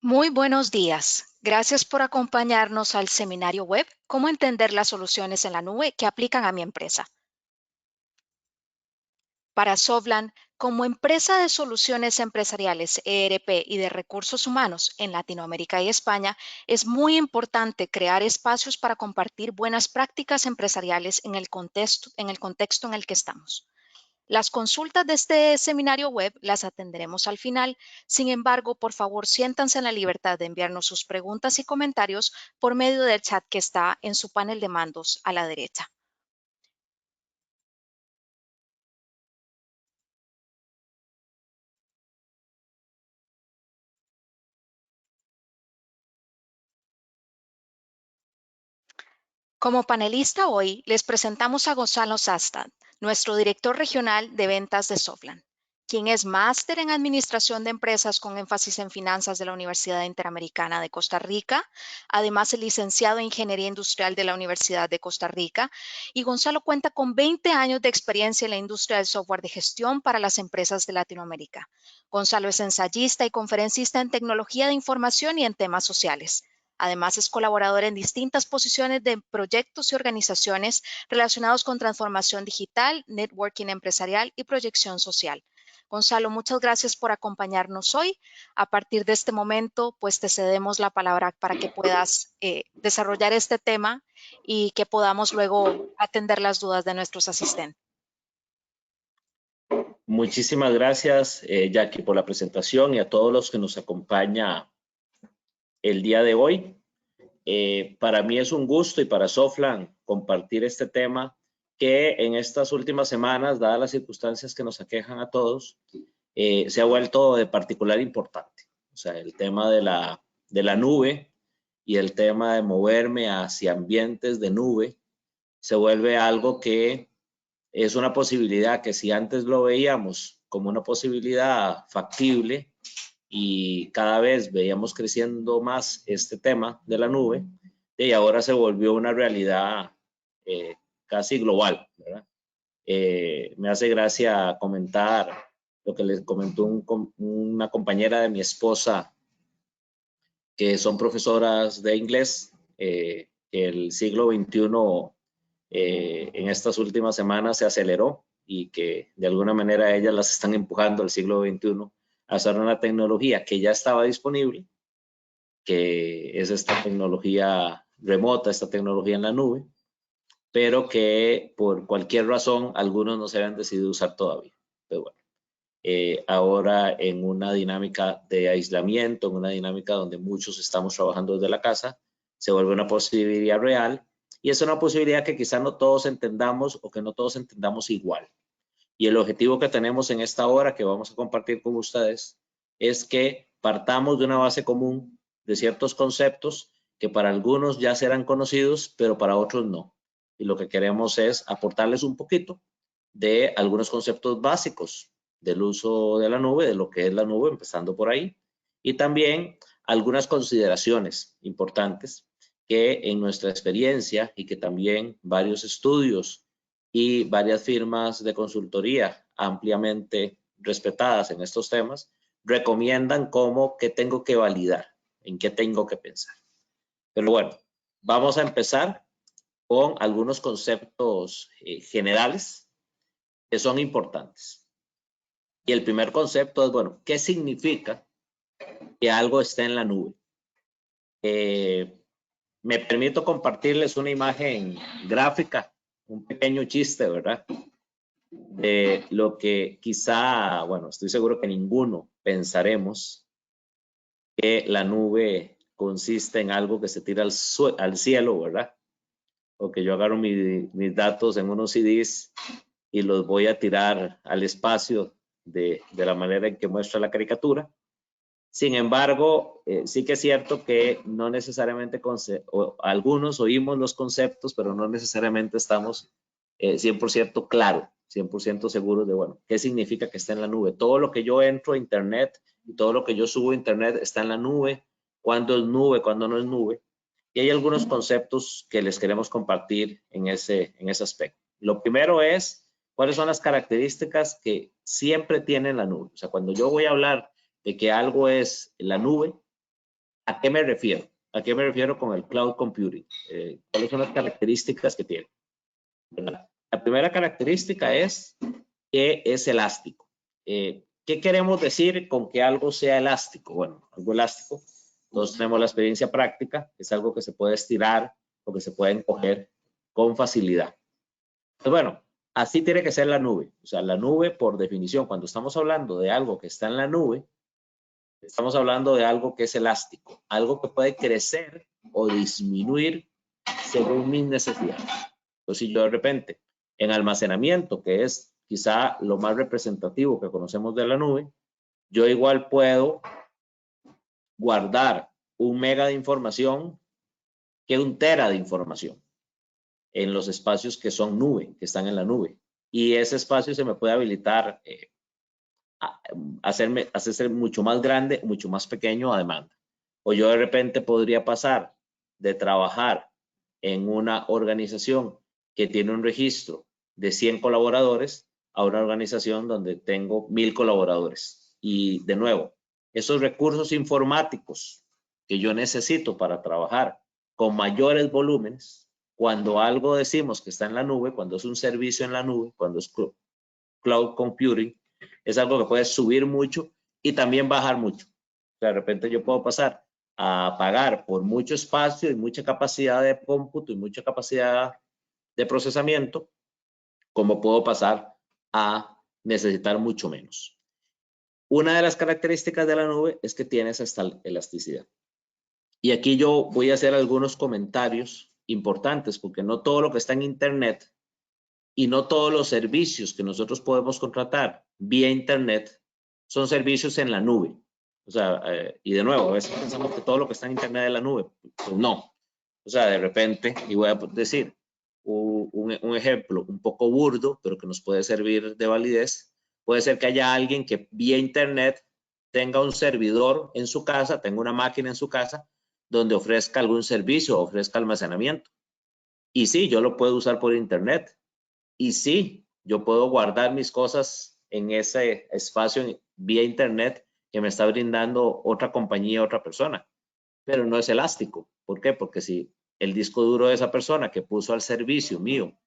Muy buenos días. Gracias por acompañarnos al seminario web Cómo entender las soluciones en la nube que aplican a mi empresa. Para Soflan, como empresa de soluciones empresariales ERP y de recursos humanos en Latinoamérica y España, es muy importante crear espacios para compartir buenas prácticas empresariales en el contexto en el que estamos. Las consultas de este seminario web las atenderemos al final. Sin embargo, por favor, siéntanse en la libertad de enviarnos sus preguntas y comentarios por medio del chat que está en su panel de mandos a la derecha. Como panelista hoy les presentamos a Gonzalo Sastad, nuestro director regional de ventas de Soflan, quien es máster en Administración de Empresas con énfasis en finanzas de la Universidad Interamericana de Costa Rica, además es licenciado en Ingeniería Industrial de la Universidad de Costa Rica, y Gonzalo cuenta con 20 años de experiencia en la industria del software de gestión para las empresas de Latinoamérica. Gonzalo es ensayista y conferencista en tecnología de información y en temas sociales. Además, es colaborador en distintas posiciones de proyectos y organizaciones relacionados con transformación digital, networking empresarial y proyección social. Gonzalo, muchas gracias por acompañarnos hoy. A partir de este momento, pues te cedemos la palabra para que puedas desarrollar este tema y que podamos luego atender las dudas de nuestros asistentes. Muchísimas gracias, Jackie, por la presentación y a todos los que nos acompaña el día de hoy. Para mí es un gusto y para Soflan compartir este tema que en estas últimas semanas, dadas las circunstancias que nos aquejan a todos, se ha vuelto de particular importante. O sea, el tema de la nube y el tema de moverme hacia ambientes de nube se vuelve algo que es una posibilidad que si antes lo veíamos como una posibilidad factible y cada vez veíamos creciendo más este tema de la nube, y ahora se volvió una realidad casi global, ¿verdad? Me hace gracia comentar lo que les comentó una compañera de mi esposa, que son profesoras de inglés, que el siglo XXI en estas últimas semanas se aceleró y que de alguna manera ellas las están empujando al siglo XXI a usar una tecnología que ya estaba disponible, que es esta tecnología remota, esta tecnología en la nube, pero que por cualquier razón algunos no se habían decidido usar todavía. Pero bueno, ahora en una dinámica de aislamiento, en una dinámica donde muchos estamos trabajando desde la casa, se vuelve una posibilidad real y es una posibilidad que quizá no todos entendamos o que no todos entendamos igual. Y el objetivo que tenemos en esta hora que vamos a compartir con ustedes es que partamos de una base común de ciertos conceptos que para algunos ya serán conocidos, pero para otros no. Y lo que queremos es aportarles un poquito de algunos conceptos básicos del uso de la nube, de lo que es la nube, empezando por ahí, y también algunas consideraciones importantes que en nuestra experiencia y que también varios estudios y varias firmas de consultoría ampliamente respetadas en estos temas recomiendan como qué tengo que validar, en qué tengo que pensar. Pero bueno, vamos a empezar con algunos conceptos generales que son importantes. Y el primer concepto es, bueno, ¿qué significa que algo esté en la nube? Me permito compartirles una imagen gráfica, un pequeño chiste, ¿verdad? De lo que quizá, bueno, estoy seguro que ninguno pensaremos que la nube consiste en algo que se tira al cielo, ¿verdad? O que yo agarro mis datos en unos CDs y los voy a tirar al espacio de la manera en que muestra la caricatura. Sin embargo, sí que es cierto que no necesariamente algunos oímos los conceptos, pero no necesariamente estamos 100% claro, 100% seguros de, bueno, qué significa que está en la nube. Todo lo que yo entro a Internet y todo lo que yo subo a Internet está en la nube. ¿Cuándo es nube? ¿Cuándo no es nube? Y hay algunos conceptos que les queremos compartir en ese aspecto. Lo primero es, ¿cuáles son las características que siempre tiene la nube? O sea, cuando yo voy a hablar de que algo es la nube, ¿A qué me refiero? ¿A qué me refiero con el cloud computing? ¿Cuáles son las características que tiene? ¿Verdad? La primera característica es que es elástico. ¿Qué queremos decir con que algo sea elástico? Bueno, algo elástico, todos tenemos la experiencia práctica, es algo que se puede estirar o que se puede encoger con facilidad. Entonces, bueno, así tiene que ser la nube. O sea, la nube, por definición, cuando estamos hablando de algo que está en la nube, estamos hablando de algo que es elástico, algo que puede crecer o disminuir según mis necesidades. Entonces, si yo de repente en almacenamiento, que es quizá lo más representativo que conocemos de la nube, yo igual puedo guardar 1 mega de información que 1 tera de información en los espacios que son nube, que están en la nube. Y ese espacio se me puede habilitar hacerse mucho más grande, mucho más pequeño a demanda. O yo de repente podría pasar de trabajar en una organización que tiene un registro de 100 colaboradores a una organización donde tengo 1000 colaboradores. Y de nuevo, esos recursos informáticos que yo necesito para trabajar con mayores volúmenes, cuando algo decimos que está en la nube, cuando es un servicio en la nube, cuando es cloud computing, es algo que puede subir mucho y también bajar mucho. O sea, de repente yo puedo pasar a pagar por mucho espacio y mucha capacidad de cómputo y mucha capacidad de procesamiento, como puedo pasar a necesitar mucho menos. Una de las características de la nube es que tiene esa elasticidad. Y aquí yo voy a hacer algunos comentarios importantes, porque no todo lo que está en Internet y no todos los servicios que nosotros podemos contratar vía Internet son servicios en la nube. O sea, y de nuevo, a veces pensamos que todo lo que está en Internet es la nube. Pues no. O sea, de repente, y voy a decir un ejemplo un poco burdo, pero que nos puede servir de validez, puede ser que haya alguien que vía Internet tenga un servidor en su casa, tenga una máquina en su casa, donde ofrezca algún servicio, ofrezca almacenamiento. Y sí, yo lo puedo usar por Internet. Y sí, yo puedo guardar mis cosas en ese espacio vía Internet que me está brindando otra compañía, otra persona, pero no es elástico. ¿Por qué? Porque si el disco duro de esa persona que puso al servicio mío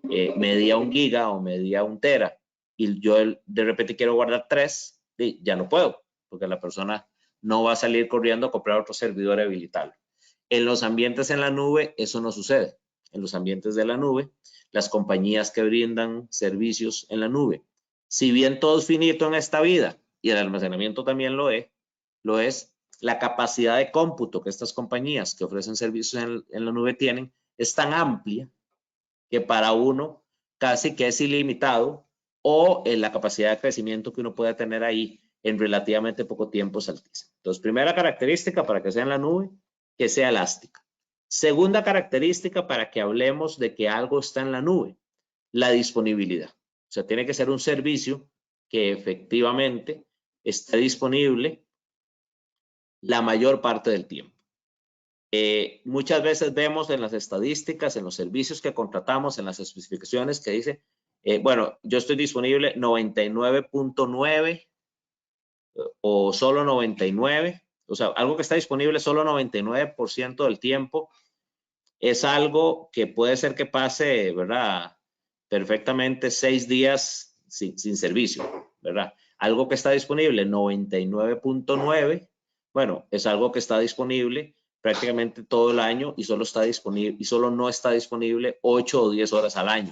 medía 1 giga o medía 1 tera y yo de repente quiero guardar 3, ya no puedo, porque la persona no va a salir corriendo a comprar otro servidor habilitable. En los ambientes en la nube eso no sucede. En los ambientes de la nube, las compañías que brindan servicios en la nube, si bien todo es finito en esta vida y el almacenamiento también lo es, la capacidad de cómputo que estas compañías que ofrecen servicios en la nube tienen es tan amplia que para uno casi que es ilimitado, o en la capacidad de crecimiento que uno puede tener ahí en relativamente poco tiempo es altísima. Entonces, primera característica para que sea en la nube, que sea elástica. Segunda característica para que hablemos de que algo está en la nube, la disponibilidad. O sea, tiene que ser un servicio que efectivamente esté disponible la mayor parte del tiempo. Muchas veces vemos en las estadísticas, en los servicios que contratamos, en las especificaciones que dice, bueno, yo estoy disponible 99.9 o solo 99, o sea, algo que está disponible solo 99% del tiempo, es algo que puede ser que pase, ¿verdad? Perfectamente 6 días sin servicio, ¿verdad? Algo que está disponible 99.9, bueno, es algo que está disponible prácticamente todo el año y solo está disponible y solo no está disponible 8 o 10 horas al año.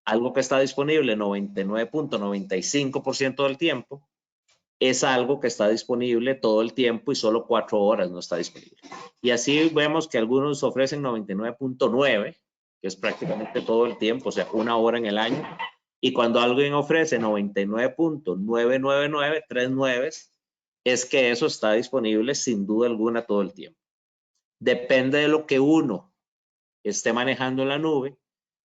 Algo que está disponible 99.95% del tiempo es algo que está disponible todo el tiempo y solo 4 horas no está disponible. Y así vemos que algunos ofrecen 99.9, que es prácticamente todo el tiempo, o sea, 1 hora en el año. Y cuando alguien ofrece 99.999, 3 nueves, es que eso está disponible sin duda alguna todo el tiempo. Depende de lo que uno esté manejando en la nube,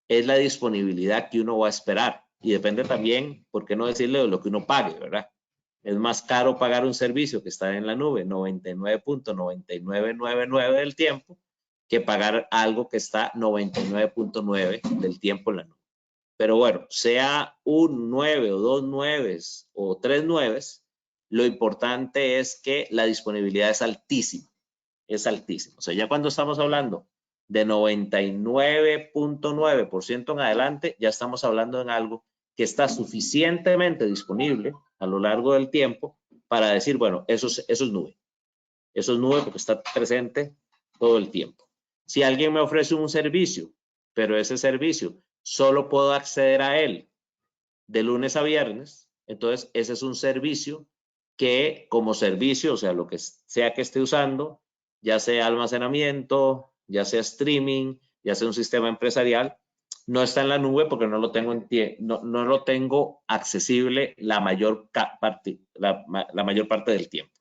es la disponibilidad que uno va a esperar. Y depende también, por qué no decirle, de lo que uno pague, ¿verdad? Es más caro pagar un servicio que está en la nube 99.9999 del tiempo que pagar algo que está 99.9 del tiempo en la nube. Pero bueno, sea un 9 o 2 nueves o 3 nueves, lo importante es que la disponibilidad es altísima. es altísimo. O sea, ya cuando estamos hablando de 99.9% en adelante, ya estamos hablando en algo que está suficientemente disponible a lo largo del tiempo para decir, bueno, eso es nube. Eso es nube porque está presente todo el tiempo. Si alguien me ofrece un servicio, pero ese servicio solo puedo acceder a él de lunes a viernes, entonces ese es un servicio que como servicio, o sea, lo que sea que esté usando, ya sea almacenamiento, ya sea streaming, ya sea un sistema empresarial, no está en la nube porque no lo tengo, no lo tengo accesible la mayor parte del tiempo.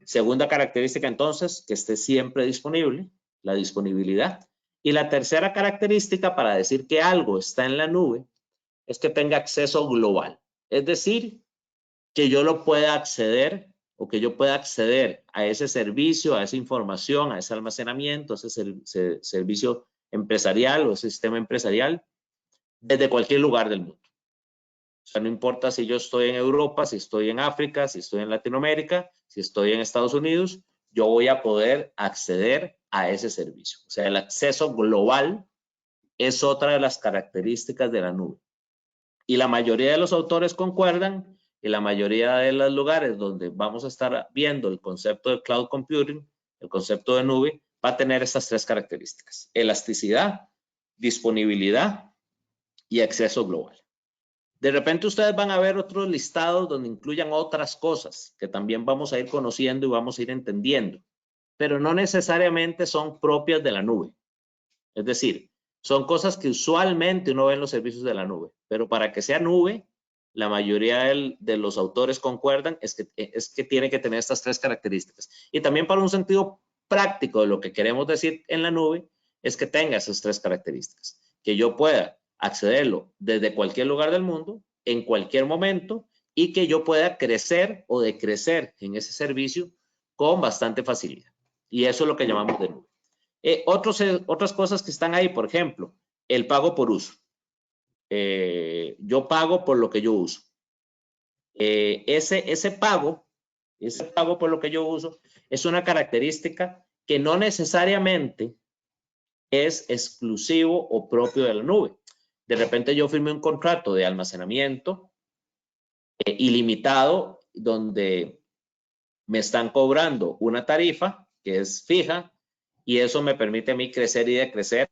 Segunda característica entonces, que esté siempre disponible, la disponibilidad. Y la tercera característica para decir que algo está en la nube es que tenga acceso global. Es decir, que yo lo pueda acceder o que yo pueda acceder a ese servicio, a esa información, a ese almacenamiento, a ese servicio empresarial o sistema empresarial desde cualquier lugar del mundo. O sea, no importa si yo estoy en Europa, si estoy en África, si estoy en Latinoamérica, si estoy en Estados Unidos, yo voy a poder acceder a ese servicio. O sea, el acceso global es otra de las características de la nube. Y la mayoría de los autores concuerdan y la mayoría de los lugares donde vamos a estar viendo el concepto de cloud computing, el concepto de nube, va a tener estas tres características: elasticidad, disponibilidad y acceso global. De repente ustedes van a ver otros listados donde incluyan otras cosas que también vamos a ir conociendo y vamos a ir entendiendo, pero no necesariamente son propias de la nube. Es decir, son cosas que usualmente uno ve en los servicios de la nube, pero para que sea nube, la mayoría de los autores concuerdan es que tiene que tener estas tres características. Y también para un sentido práctico de lo que queremos decir en la nube es que tenga esas tres características, que yo pueda accederlo desde cualquier lugar del mundo, en cualquier momento, y que yo pueda crecer o decrecer en ese servicio con bastante facilidad. Y eso es lo que llamamos de nube. Otras cosas que están ahí, por ejemplo, el pago por uso. Yo pago por lo que yo uso. Ese pago por lo que yo uso es una característica que no necesariamente es exclusivo o propio de la nube. De repente yo firmé un contrato de almacenamiento ilimitado donde me están cobrando una tarifa que es fija y eso me permite a mí crecer y decrecer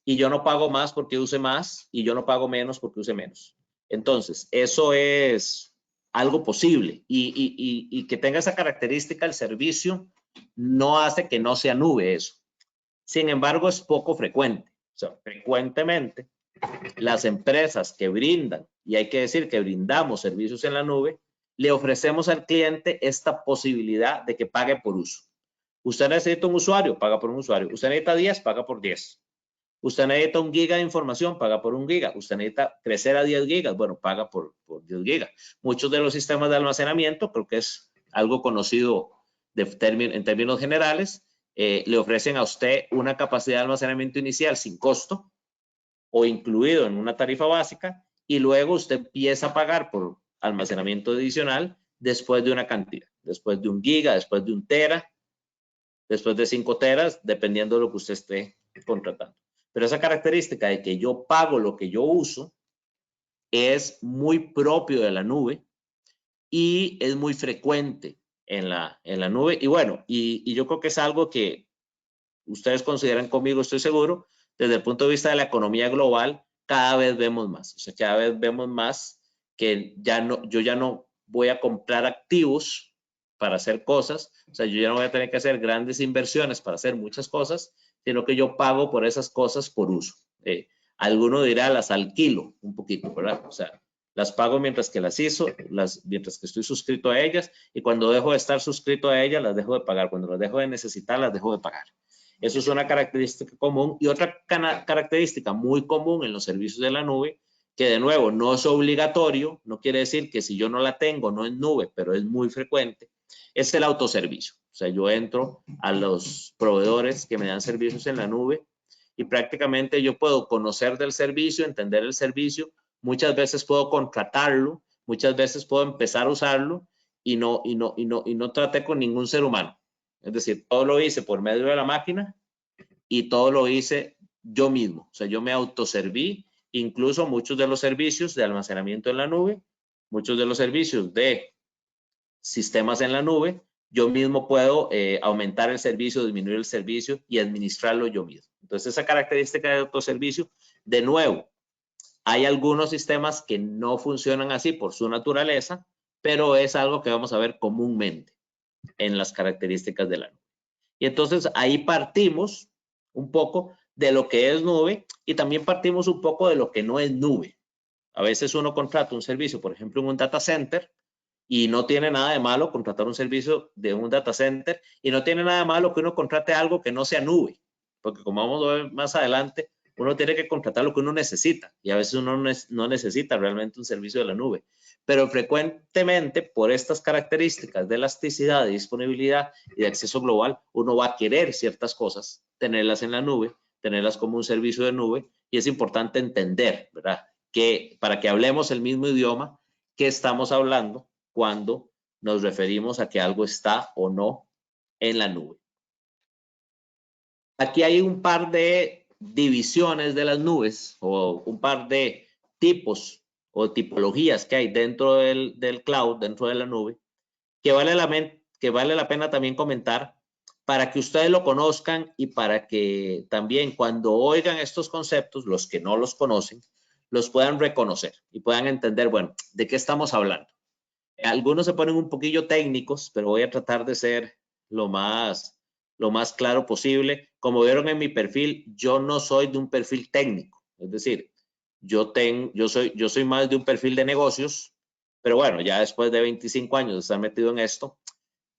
y yo no pago más porque use más y yo no pago menos porque use menos. Entonces, eso es algo posible y que tenga esa característica el servicio no hace que no sea nube eso. Sin embargo, es poco frecuente. O sea, frecuentemente las empresas que brindan, y hay que decir que brindamos servicios en la nube, le ofrecemos al cliente esta posibilidad de que pague por uso. Usted necesita un usuario, paga por un usuario. Usted necesita 10, paga por 10. Usted necesita 1 giga de información, paga por 1 giga. Usted necesita crecer a 10 gigas, bueno, paga por 10 gigas. Muchos de los sistemas de almacenamiento, creo que es algo conocido en términos generales, le ofrecen a usted una capacidad de almacenamiento inicial sin costo o incluido en una tarifa básica y luego usted empieza a pagar por almacenamiento adicional después de una cantidad, después de 1 giga, después de 1 tera, después de 5 teras, dependiendo de lo que usted esté contratando. Pero esa característica de que yo pago lo que yo uso es muy propio de la nube y es muy frecuente en la nube. Y bueno, y yo creo que es algo que ustedes consideran conmigo, estoy seguro, desde el punto de vista de la economía global, cada vez vemos más. O sea, cada vez vemos más que yo ya no voy a comprar activos para hacer cosas. O sea, yo ya no voy a tener que hacer grandes inversiones para hacer muchas cosas, sino que yo pago por esas cosas por uso. Alguno dirá, las alquilo un poquito, ¿verdad? O sea, las pago mientras que mientras que estoy suscrito a ellas, y cuando dejo de estar suscrito a ellas, las dejo de pagar. Cuando las dejo de necesitar, las dejo de pagar. Eso es una característica común. Y otra característica muy común en los servicios de la nube, que de nuevo no es obligatorio, no quiere decir que si yo no la tengo no es nube, pero es muy frecuente, es el autoservicio. O sea, yo entro a los proveedores que me dan servicios en la nube y prácticamente yo puedo conocer del servicio, entender el servicio, muchas veces puedo contratarlo, muchas veces puedo empezar a usarlo y no traté con ningún ser humano. Es decir, todo lo hice por medio de la máquina y todo lo hice yo mismo. O sea, yo me autoserví, incluso muchos de los servicios de almacenamiento en la nube, muchos de los servicios de sistemas en la nube, yo mismo puedo aumentar el servicio, disminuir el servicio y administrarlo yo mismo. Entonces, esa característica de autoservicio, de nuevo, hay algunos sistemas que no funcionan así por su naturaleza, pero es algo que vamos a ver comúnmente en las características de la nube. Y entonces ahí partimos un poco de lo que es nube y también partimos un poco de lo que no es nube. A veces uno contrata un servicio, por ejemplo, en un data center, y no tiene nada de malo contratar un servicio de un data center y no tiene nada de malo que uno contrate algo que no sea nube, porque como vamos a ver más adelante, uno tiene que contratar lo que uno necesita y a veces uno no necesita realmente un servicio de la nube. Pero frecuentemente, por estas características de elasticidad, de disponibilidad y de acceso global, uno va a querer ciertas cosas, tenerlas en la nube, tenerlas como un servicio de nube, y es importante entender, ¿verdad? Que para que hablemos el mismo idioma, que estamos hablando cuando nos referimos a que algo está o no en la nube. Aquí hay un par de divisiones de las nubes o un par de tipos o tipologías que hay dentro del cloud, dentro de la nube, que vale la pena también comentar para que ustedes lo conozcan y para que también cuando oigan estos conceptos, los que no los conocen, los puedan reconocer y puedan entender, bueno, ¿de qué estamos hablando? Algunos se ponen un poquillo técnicos, pero voy a tratar de ser lo más claro posible. Como vieron en mi perfil, yo no soy de un perfil técnico. Es decir, yo soy más de un perfil de negocios, pero bueno, ya después de 25 años de estar metido en esto,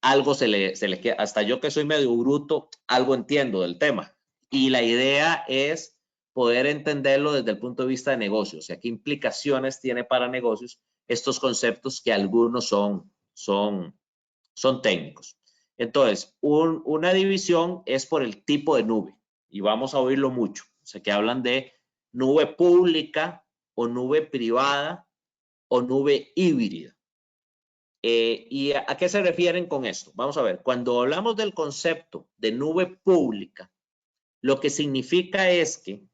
algo se le queda. Hasta yo que soy medio bruto, algo entiendo del tema. Y la idea es poder entenderlo desde el punto de vista de negocios. O sea, qué implicaciones tiene para negocios estos conceptos que algunos son técnicos. Entonces, una división es por el tipo de nube y vamos a oírlo mucho. O sea, que hablan de nube pública o nube privada o nube híbrida. ¿Y a qué se refieren con esto? Vamos a ver, cuando hablamos del concepto de nube pública, lo que significa es que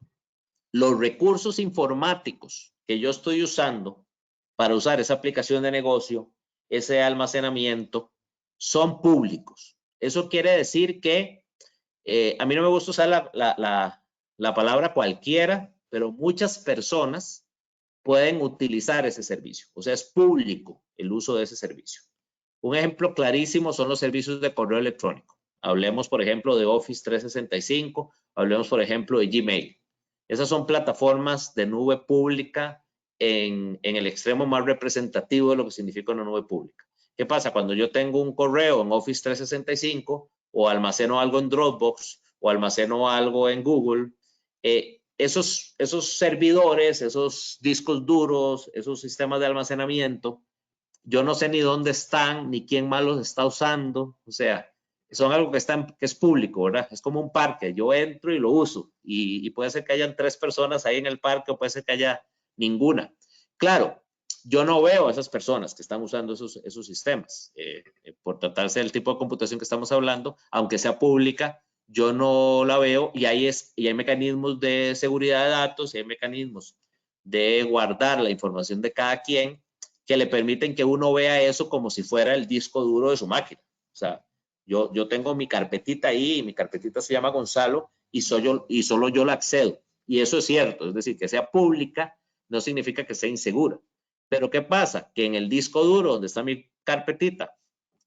los recursos informáticos que yo estoy usando para usar esa aplicación de negocio, ese almacenamiento, son públicos. Eso quiere decir que a mí no me gusta usar la palabra cualquiera, pero muchas personas pueden utilizar ese servicio. O sea, es público el uso de ese servicio. Un ejemplo clarísimo son los servicios de correo electrónico. Hablemos, por ejemplo, de Office 365, hablemos, por ejemplo, de Gmail. Esas son plataformas de nube pública en el extremo más representativo de lo que significa una nube pública. ¿Qué pasa? Cuando yo tengo un correo en Office 365 o almaceno algo en Dropbox o almaceno algo en Google, esos servidores, esos discos duros, esos sistemas de almacenamiento, yo no sé ni dónde están, ni quién más los está usando. O sea, son algo que es público, ¿verdad? Es como un parque. Yo entro y lo uso. Y puede ser que hayan 3 personas ahí en el parque o puede ser que haya ninguna. Claro, yo no veo a esas personas que están usando esos sistemas. Por tratarse del tipo de computación que estamos hablando, aunque sea pública, yo no la veo y hay mecanismos de seguridad de datos y hay mecanismos de guardar la información de cada quien que le permiten que uno vea eso como si fuera el disco duro de su máquina. O sea, yo tengo mi carpetita ahí, y mi carpetita se llama Gonzalo y solo yo la accedo. Y eso es cierto, es decir, que sea pública no significa que sea insegura. Pero ¿qué pasa? Que en el disco duro donde está mi carpetita,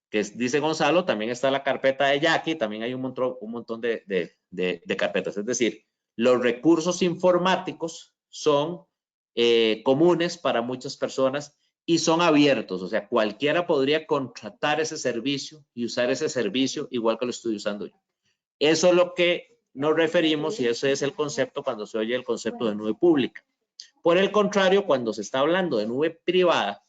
que dice Gonzalo, también está la carpeta de Jackie, también hay un montón de carpetas. Es decir, los recursos informáticos son comunes para muchas personas y son abiertos, o sea, cualquiera podría contratar ese servicio y usar ese servicio igual que lo estoy usando yo. Eso es lo que nos referimos y ese es el concepto cuando se oye el concepto de nube pública. Por el contrario, cuando se está hablando de nube privada,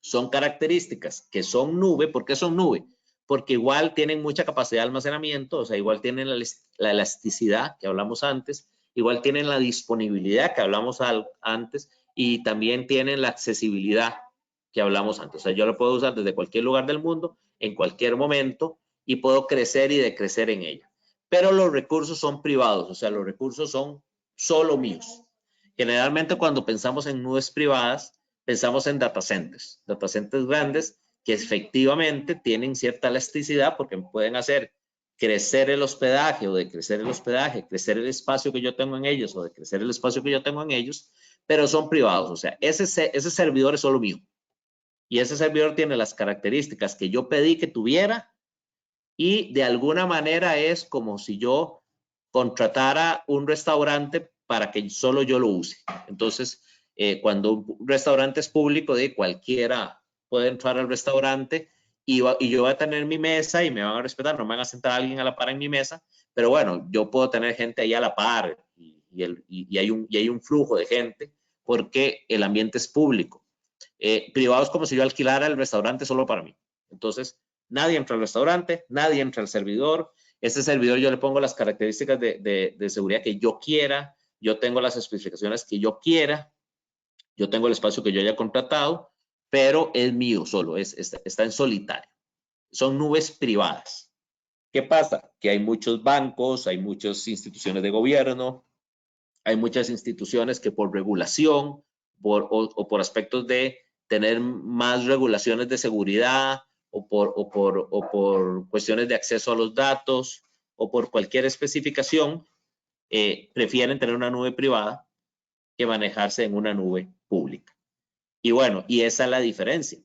son características que son nube. ¿Por qué son nube? Porque igual tienen mucha capacidad de almacenamiento, o sea, igual tienen la elasticidad que hablamos antes, igual tienen la disponibilidad que hablamos antes y también tienen la accesibilidad que hablamos antes. O sea, yo lo puedo usar desde cualquier lugar del mundo, en cualquier momento y puedo crecer y decrecer en ella. Pero los recursos son privados, o sea, los recursos son solo míos. Generalmente cuando pensamos en nubes privadas, pensamos en data centers grandes que efectivamente tienen cierta elasticidad porque pueden hacer crecer el hospedaje o decrecer el hospedaje, crecer el espacio que yo tengo en ellos o decrecer el espacio que yo tengo en ellos, pero son privados, o sea, ese servidor es solo mío. Y ese servidor tiene las características que yo pedí que tuviera y de alguna manera es como si yo contratara un restaurante para que solo yo lo use. Entonces, cuando un restaurante es público, de cualquiera puede entrar al restaurante y yo voy a tener mi mesa y me van a respetar, no me van a sentar a alguien a la par en mi mesa, pero bueno, yo puedo tener gente ahí a la par y hay un flujo de gente porque el ambiente es público. Privado es como si yo alquilara el restaurante solo para mí. Entonces, nadie entra al restaurante, nadie entra al servidor. Este servidor yo le pongo las características de seguridad que yo quiera, yo tengo las especificaciones que yo quiera, yo tengo el espacio que yo haya contratado, pero es mío solo, está en solitario. Son nubes privadas. ¿Qué pasa? Que hay muchos bancos, hay muchas instituciones de gobierno, hay muchas instituciones que por regulación o por aspectos de tener más regulaciones de seguridad o por cuestiones de acceso a los datos o por cualquier especificación, prefieren tener una nube privada que manejarse en una nube pública. Y bueno, y esa es la diferencia.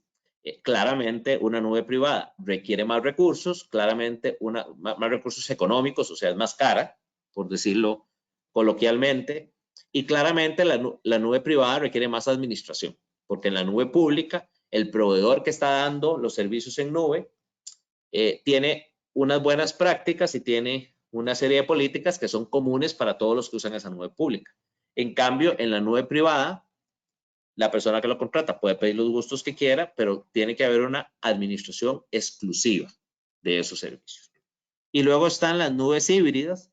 Claramente una nube privada requiere más recursos, claramente más recursos económicos, o sea, es más cara, por decirlo coloquialmente, y claramente la nube privada requiere más administración, porque en la nube pública el proveedor que está dando los servicios en nube tiene unas buenas prácticas y tiene una serie de políticas que son comunes para todos los que usan esa nube pública. En cambio, en la nube privada, la persona que lo contrata puede pedir los gustos que quiera, pero tiene que haber una administración exclusiva de esos servicios. Y luego están las nubes híbridas,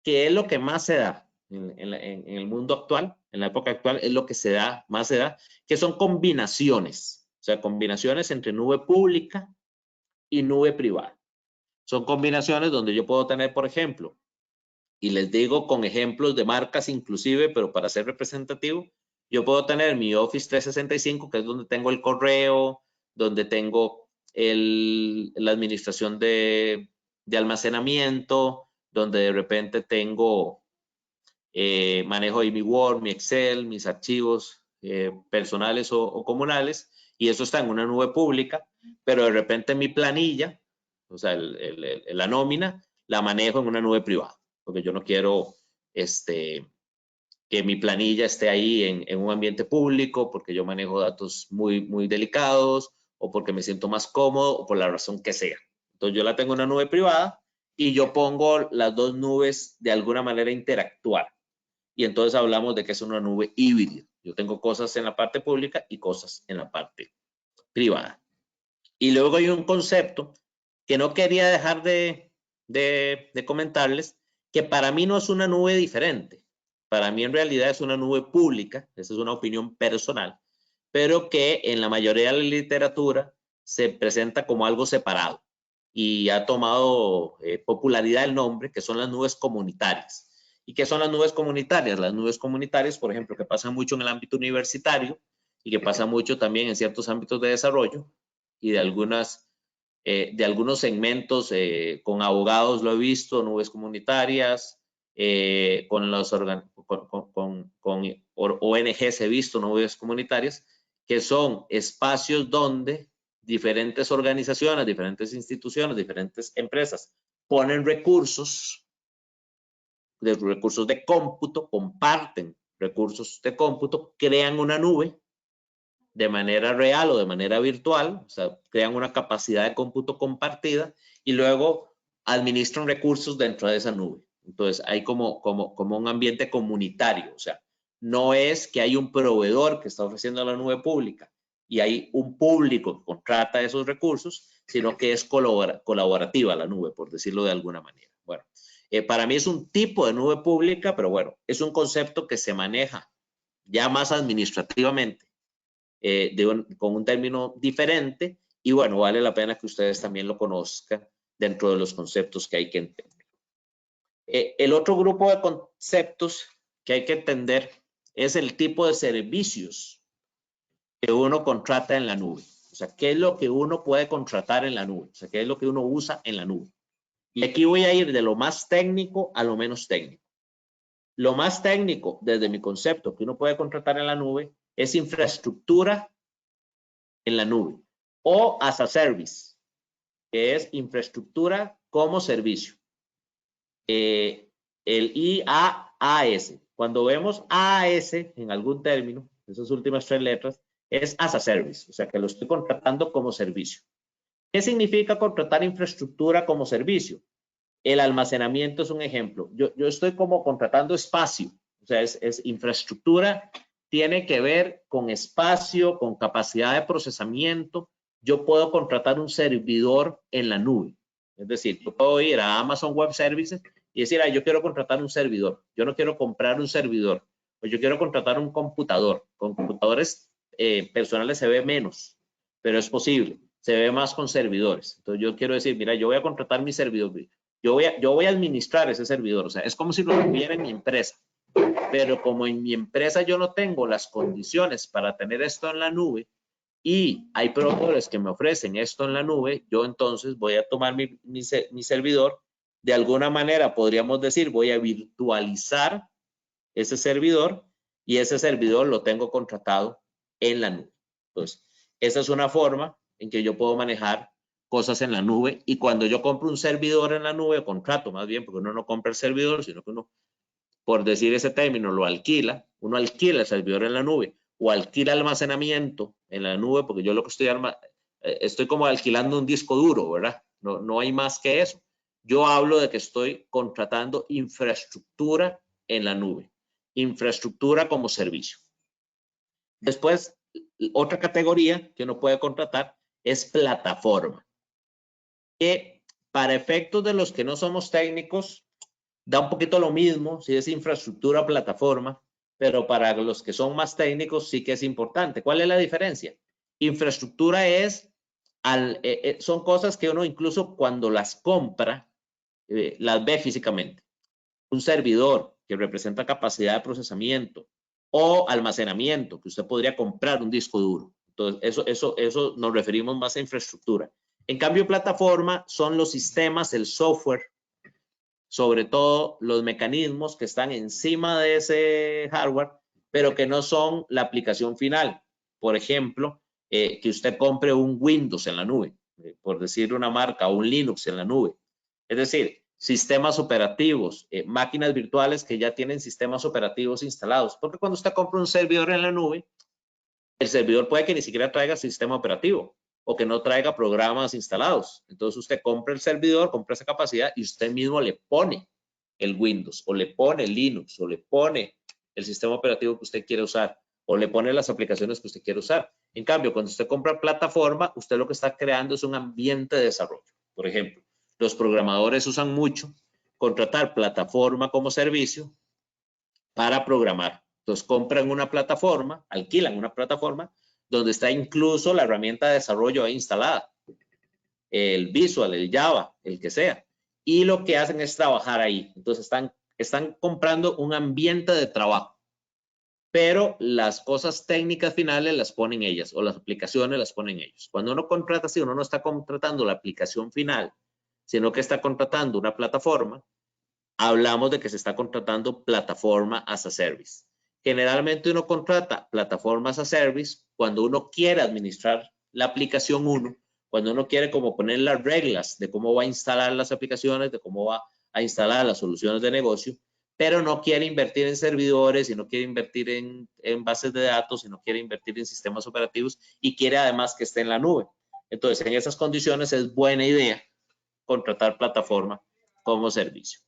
que es lo que más se da en el mundo actual, en la época actual, es lo que más se da, que son combinaciones, o sea, combinaciones entre nube pública y nube privada. Son combinaciones donde yo puedo tener, por ejemplo, y les digo con ejemplos de marcas inclusive, pero para ser representativo, yo puedo tener mi Office 365, que es donde tengo el correo, donde tengo la administración de almacenamiento, donde de repente tengo manejo de mi Word, mi Excel, mis archivos personales o comunales, y eso está en una nube pública, pero de repente mi planilla, o sea, la nómina, la manejo en una nube privada, porque yo no quiero que mi planilla esté ahí en un ambiente público, porque yo manejo datos muy, muy delicados, o porque me siento más cómodo, o por la razón que sea. Entonces yo la tengo en una nube privada y yo pongo las dos nubes de alguna manera interactuar. Y entonces hablamos de que es una nube híbrida. Yo tengo cosas en la parte pública y cosas en la parte privada. Y luego hay un concepto que no quería dejar de comentarles, que para mí no es una nube diferente. Para mí en realidad es una nube pública, esa es una opinión personal, pero que en la mayoría de la literatura se presenta como algo separado y ha tomado popularidad el nombre, que son las nubes comunitarias. ¿Y qué son las nubes comunitarias? Las nubes comunitarias, por ejemplo, que pasan mucho en el ámbito universitario y que pasa mucho también en ciertos ámbitos de desarrollo y de algunos segmentos con abogados lo he visto, nubes comunitarias, con ONGs he visto nubes comunitarias, que son espacios donde diferentes organizaciones, diferentes instituciones, diferentes empresas ponen recursos de cómputo, comparten recursos de cómputo, crean una nube de manera real o de manera virtual, o sea, crean una capacidad de cómputo compartida y luego administran recursos dentro de esa nube. Entonces, hay como un ambiente comunitario, o sea, no es que hay un proveedor que está ofreciendo la nube pública y hay un público que contrata esos recursos, sino que es colaborativa la nube, por decirlo de alguna manera. Bueno, para mí es un tipo de nube pública, pero bueno, es un concepto que se maneja ya más administrativamente con un término diferente y bueno, vale la pena que ustedes también lo conozcan dentro de los conceptos que hay que entender. El otro grupo de conceptos que hay que entender es el tipo de servicios que uno contrata en la nube. O sea, ¿qué es lo que uno puede contratar en la nube? O sea, ¿qué es lo que uno usa en la nube? Y aquí voy a ir de lo más técnico a lo menos técnico. Lo más técnico, desde mi concepto, que uno puede contratar en la nube, es infraestructura en la nube o as a service, que es infraestructura como servicio. El IaaS. Cuando vemos AAS en algún término, esas últimas 3 letras, es as a service, o sea que lo estoy contratando como servicio. ¿Qué significa contratar infraestructura como servicio? El almacenamiento es un ejemplo. Yo estoy como contratando espacio, o sea, es infraestructura, tiene que ver con espacio, con capacidad de procesamiento. Yo puedo contratar un servidor en la nube. Es decir, yo puedo ir a Amazon Web Services y decir, yo quiero contratar un servidor. Yo no quiero comprar un servidor. O yo quiero contratar un computador. Con computadores personales se ve menos, pero es posible. Se ve más con servidores. Entonces yo quiero decir, mira, yo voy a contratar mi servidor. Yo voy a administrar ese servidor. O sea, es como si lo tuviera en mi empresa. Pero como en mi empresa yo no tengo las condiciones para tener esto en la nube, y hay proveedores que me ofrecen esto en la nube, yo entonces voy a tomar mi servidor. De alguna manera podríamos decir, voy a virtualizar ese servidor y ese servidor lo tengo contratado en la nube. Entonces, esa es una forma en que yo puedo manejar cosas en la nube, y cuando yo compro un servidor en la nube, contrato más bien, porque uno no compra el servidor, sino que uno, por decir ese término, lo alquila. Uno alquila el servidor en la nube o alquila almacenamiento en la nube, porque yo lo que estoy como alquilando un disco duro, ¿verdad? No hay más que eso. Yo hablo de que estoy contratando infraestructura en la nube, infraestructura como servicio. Después, otra categoría que uno puede contratar es plataforma, que para efectos de los que no somos técnicos, da un poquito lo mismo si es infraestructura o plataforma, pero para los que son más técnicos sí que es importante. ¿Cuál es la diferencia? Infraestructura son cosas que uno incluso cuando las compra, las ve físicamente. Un servidor que representa capacidad de procesamiento o almacenamiento, que usted podría comprar un disco duro. Entonces, eso nos referimos más a infraestructura. En cambio, plataforma son los sistemas, el software, sobre todo los mecanismos que están encima de ese hardware, pero que no son la aplicación final. Por ejemplo, que usted compre un Windows en la nube, por decir una marca, o un Linux en la nube. Es decir, sistemas operativos, máquinas virtuales que ya tienen sistemas operativos instalados. Porque cuando usted compra un servidor en la nube, el servidor puede que ni siquiera traiga sistema operativo o que no traiga programas instalados. Entonces usted compra el servidor, compra esa capacidad y usted mismo le pone el Windows o le pone el Linux o le pone el sistema operativo que usted quiere usar o le pone las aplicaciones que usted quiere usar. En cambio, cuando usted compra plataforma, usted lo que está creando es un ambiente de desarrollo. Por ejemplo, los programadores usan mucho contratar plataforma como servicio para programar. Entonces compran una plataforma, alquilan una plataforma donde está incluso la herramienta de desarrollo ahí instalada, el Visual, el Java, el que sea. Y lo que hacen es trabajar ahí. Entonces están comprando un ambiente de trabajo. Pero las cosas técnicas finales las ponen ellas, o las aplicaciones las ponen ellos. Cuando uno contrata así, uno no está contratando la aplicación final, sino que está contratando una plataforma. Hablamos de que se está contratando plataforma as a service. Generalmente uno contrata plataformas as a service cuando uno quiere administrar la aplicación cuando uno quiere como poner las reglas de cómo va a instalar las aplicaciones, de cómo va a instalar las soluciones de negocio, pero no quiere invertir en servidores, y no quiere invertir en bases de datos, y no quiere invertir en sistemas operativos, y quiere además que esté en la nube. Entonces, en esas condiciones es buena idea contratar plataforma como servicio.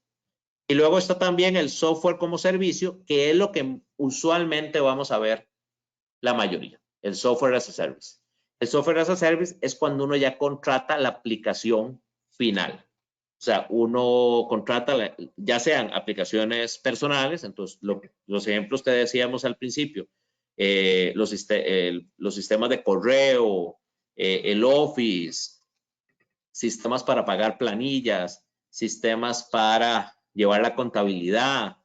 Y luego está también el software como servicio, que es lo que usualmente vamos a ver la mayoría, el software as a service. El software as a service es cuando uno ya contrata la aplicación final. O sea, uno contrata, ya sean aplicaciones personales, entonces los ejemplos que decíamos al principio, los sistemas de correo, el Office, sistemas para pagar planillas, sistemas para llevar la contabilidad.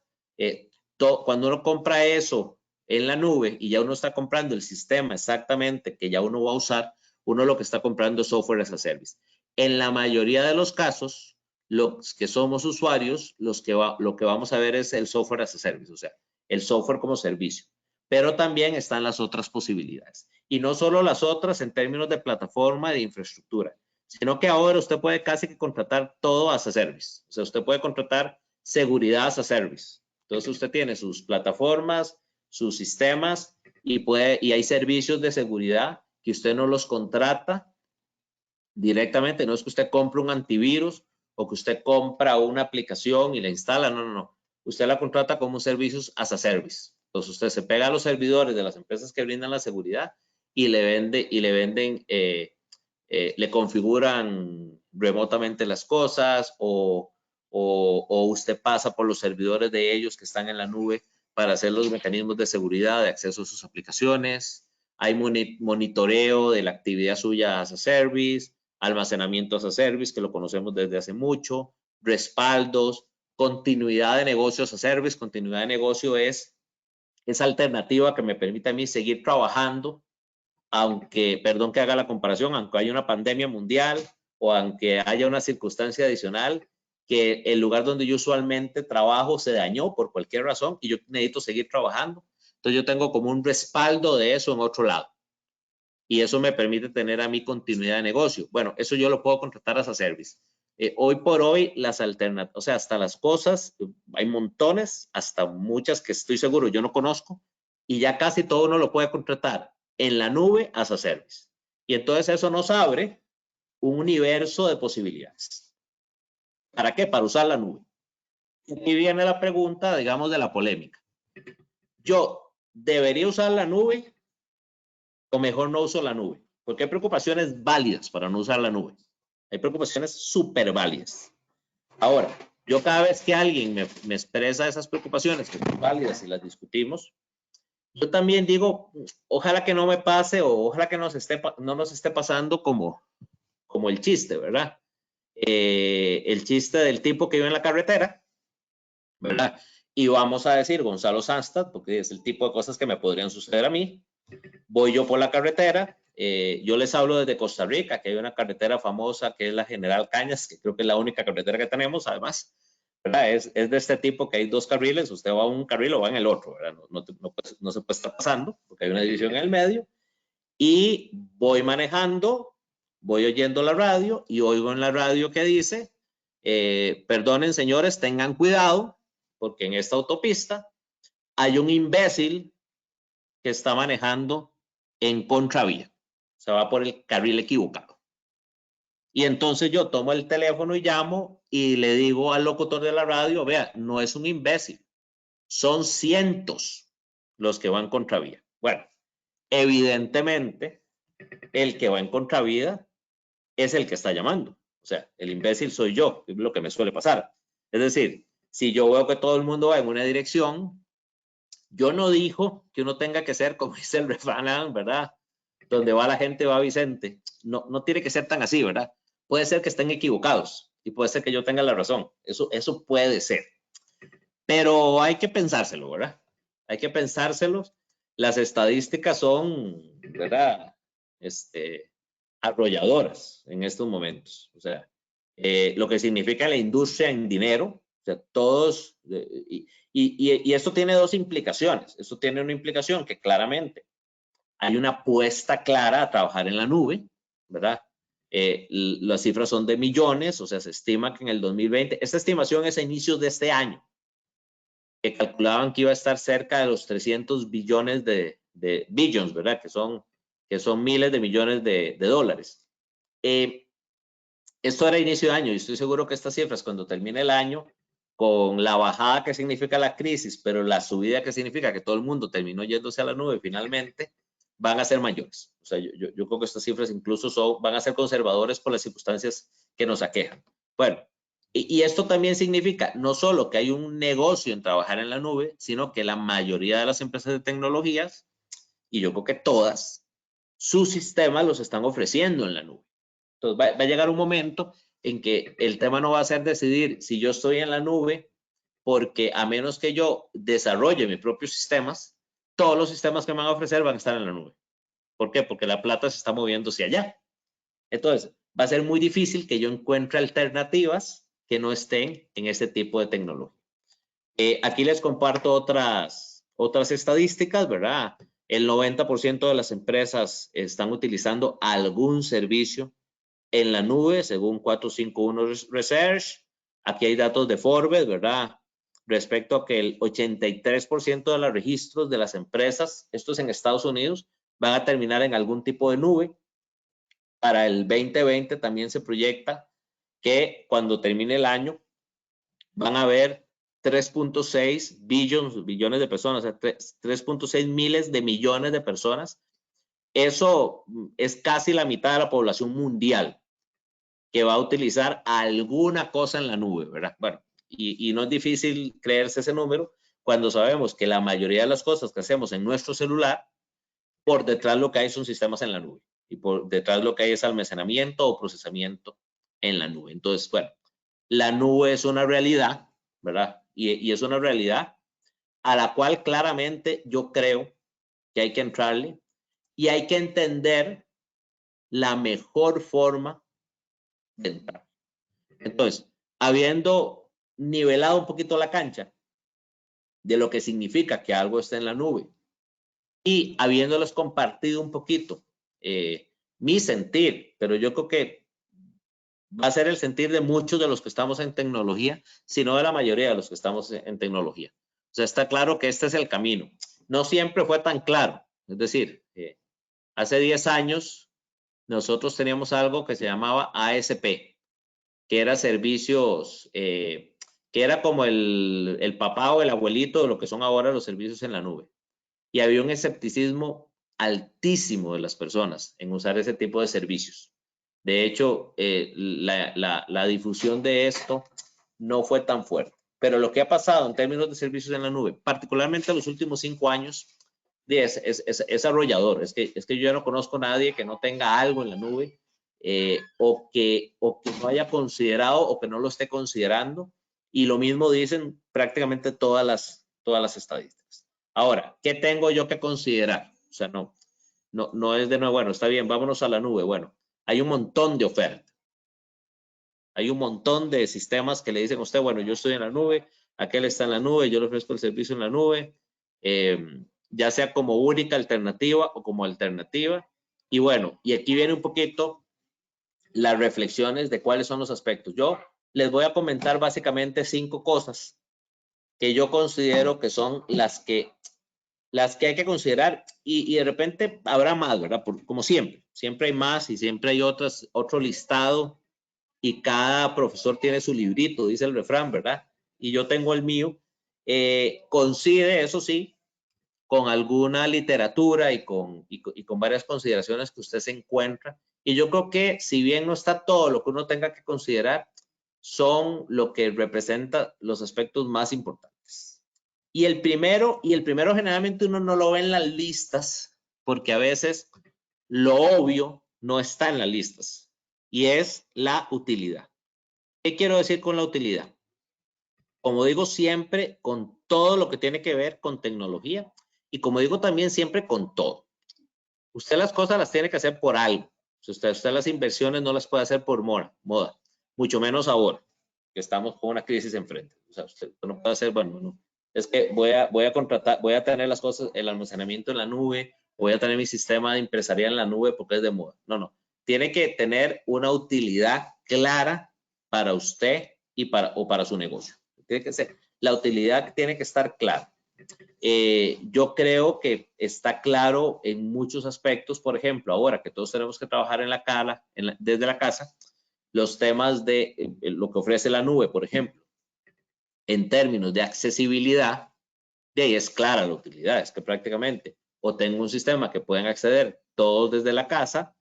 Cuando uno compra eso en la nube y ya uno está comprando el sistema exactamente que ya uno va a usar, uno lo que está comprando es software as a service. En la mayoría de los casos, los que somos usuarios, lo que vamos a ver es el software as a service, o sea, el software como servicio. Pero también están las otras posibilidades. Y no solo las otras en términos de plataforma y de infraestructura, sino que ahora usted puede casi que contratar todo as a service. O sea, usted puede contratar seguridad as a service. Entonces usted tiene sus plataformas, sus sistemas y hay servicios de seguridad que usted no los contrata directamente. No es que usted compre un antivirus o que usted compra una aplicación y la instala. No, no, no. Usted la contrata como servicios as a service. Entonces usted se pega a los servidores de las empresas que brindan la seguridad y le venden, le configuran remotamente las cosas o usted pasa por los servidores de ellos que están en la nube para hacer los mecanismos de seguridad de acceso a sus aplicaciones. Hay monitoreo de la actividad suya as a service, almacenamiento as a service, que lo conocemos desde hace mucho, respaldos, continuidad de negocios as a service. Continuidad de negocio es esa alternativa que me permite a mí seguir trabajando, aunque, perdón que haga la comparación, aunque haya una pandemia mundial o aunque haya una circunstancia adicional, que el lugar donde yo usualmente trabajo se dañó por cualquier razón y yo necesito seguir trabajando. Entonces yo tengo como un respaldo de eso en otro lado. Y eso me permite tener a mí continuidad de negocio. Bueno, eso yo lo puedo contratar as a service. Hoy por hoy, las alternativas, o sea, hasta las cosas, hay montones, hasta muchas que estoy seguro yo no conozco, y ya casi todo uno lo puede contratar en la nube as a service. Y entonces eso nos abre un universo de posibilidades. ¿Para qué? Para usar la nube. Y aquí viene la pregunta, digamos, de la polémica. ¿Yo debería usar la nube o mejor no uso la nube? Porque hay preocupaciones válidas para no usar la nube. Hay preocupaciones súper válidas. Ahora, yo cada vez que alguien me expresa esas preocupaciones que son válidas y las discutimos, yo también digo, ojalá que no me pase o ojalá que no nos esté pasando como el chiste, ¿verdad? El chiste del tipo que vive en la carretera, ¿verdad? Y vamos a decir Gonzalo Sanstad, porque es el tipo de cosas que me podrían suceder a mí. Voy yo por la carretera, yo les hablo desde Costa Rica, que hay una carretera famosa que es la General Cañas, que creo que es la única carretera que tenemos, además, ¿verdad? Es de este tipo que hay dos carriles, usted va a un carril o va en el otro, ¿verdad? No se puede estar pasando porque hay una división en el medio. Y voy manejando, voy oyendo la radio y oigo en la radio que dice, perdonen señores, tengan cuidado porque en esta autopista hay un imbécil que está manejando en contravía. Se va por el carril equivocado. Y entonces yo tomo el teléfono y llamo y le digo al locutor de la radio, vea, no es un imbécil, son cientos los que van contravía. Bueno, evidentemente, el que va en contravía es el que está llamando. O sea, el imbécil soy yo, es lo que me suele pasar. Es decir, si yo veo que todo el mundo va en una dirección, yo no digo que uno tenga que ser, como dice el refrán, ¿verdad? Donde va la gente va Vicente. No tiene que ser tan así, ¿verdad? Puede ser que estén equivocados y puede ser que yo tenga la razón. Eso puede ser. Pero hay que pensárselo, ¿verdad? Hay que pensárselo. Las estadísticas son, ¿verdad? Arrolladoras en estos momentos. O sea, lo que significa la industria en dinero, o sea, todos, y esto tiene dos implicaciones. Esto tiene una implicación que claramente hay una apuesta clara a trabajar en la nube, ¿verdad? Las cifras son de millones, o sea, se estima que en el 2020, esta estimación es a inicios de este año, que calculaban que iba a estar cerca de los 300 billones de billions, ¿verdad? Que son miles de millones de dólares. Esto era inicio de año y estoy seguro que estas cifras cuando termine el año, con la bajada que significa la crisis, pero la subida que significa que todo el mundo terminó yéndose a la nube finalmente, van a ser mayores. O sea, yo creo que estas cifras incluso van a ser conservadores por las circunstancias que nos aquejan. Bueno, y esto también significa no solo que hay un negocio en trabajar en la nube, sino que la mayoría de las empresas de tecnologías, y yo creo que todas, sus sistemas los están ofreciendo en la nube. Entonces va a llegar un momento en que el tema no va a ser decidir si yo estoy en la nube, porque a menos que yo desarrolle mis propios sistemas, todos los sistemas que me van a ofrecer van a estar en la nube. ¿Por qué? Porque la plata se está moviendo hacia allá. Entonces, va a ser muy difícil que yo encuentre alternativas que no estén en este tipo de tecnología. Aquí les comparto otras estadísticas, ¿verdad? El 90% de las empresas están utilizando algún servicio en la nube, según 451 Research. Aquí hay datos de Forbes, ¿verdad? Respecto a que el 83% de los registros de las empresas, estos en Estados Unidos, van a terminar en algún tipo de nube. Para el 2020 también se proyecta que cuando termine el año van a haber 3.6 billones de personas, o sea, 3.6 miles de millones de personas. Eso es casi la mitad de la población mundial que va a utilizar alguna cosa en la nube, ¿verdad? Bueno, y no es difícil creerse ese número cuando sabemos que la mayoría de las cosas que hacemos en nuestro celular, por detrás lo que hay son sistemas en la nube y por detrás lo que hay es almacenamiento o procesamiento en la nube. Entonces, bueno, la nube es una realidad, ¿verdad? Y es una realidad a la cual claramente yo creo que hay que entrarle y hay que entender la mejor forma de entrar. Entonces, habiendo nivelado un poquito la cancha de lo que significa que algo esté en la nube y habiéndoles compartido un poquito mi sentir, pero yo creo que va a ser el sentir de muchos de los que estamos en tecnología, sino de la mayoría de los que estamos en tecnología. O sea, está claro que este es el camino. No siempre fue tan claro. Es decir, hace 10 años nosotros teníamos algo que se llamaba ASP, que era servicios, que era como el papá o el abuelito de lo que son ahora los servicios en la nube. Y había un escepticismo altísimo de las personas en usar ese tipo de servicios. De hecho, la difusión de esto no fue tan fuerte. Pero lo que ha pasado en términos de servicios en la nube, particularmente en los últimos 5 años, es arrollador. Es que yo ya no conozco a nadie que no tenga algo en la nube o que no haya considerado o que no lo esté considerando. Y lo mismo dicen prácticamente todas las estadísticas. Ahora, ¿qué tengo yo que considerar? O sea, no es de nuevo, bueno, está bien, vámonos a la nube. Bueno, hay un montón de ofertas. Hay un montón de sistemas que le dicen a usted, bueno, yo estoy en la nube, aquel está en la nube, yo le ofrezco el servicio en la nube, ya sea como única alternativa o como alternativa. Y bueno, y aquí viene un poquito las reflexiones de cuáles son los aspectos. Yo les voy a comentar básicamente 5 cosas que yo considero que son las que hay que considerar y de repente habrá más, ¿verdad? Como siempre hay más y siempre hay otro listado y cada profesor tiene su librito, dice el refrán, ¿verdad? Y yo tengo el mío. Coincide, eso sí, con alguna literatura y con varias consideraciones que usted se encuentra. Y yo creo que si bien no está todo lo que uno tenga que considerar, son lo que representa los aspectos más importantes. Y el primero generalmente uno no lo ve en las listas, porque a veces lo obvio no está en las listas, y es la utilidad. ¿Qué quiero decir con la utilidad? Como digo siempre, con todo lo que tiene que ver con tecnología, y como digo también siempre con todo. Usted las cosas las tiene que hacer por algo. Usted las inversiones no las puede hacer por moda, mucho menos ahora que estamos con una crisis enfrente. O sea, usted no puede hacer, bueno, no, es que voy a contratar, voy a tener las cosas, el almacenamiento en la nube, voy a tener mi sistema empresarial en la nube porque es de moda. No. Tiene que tener una utilidad clara para usted o para su negocio. Tiene que ser, la utilidad tiene que estar clara. Yo creo que está claro en muchos aspectos. Por ejemplo, ahora que todos tenemos que trabajar desde la casa, los temas de lo que ofrece la nube, por ejemplo, en términos de accesibilidad, de ahí es clara la utilidad. Es que prácticamente o tengo un sistema que pueden acceder todos desde la casa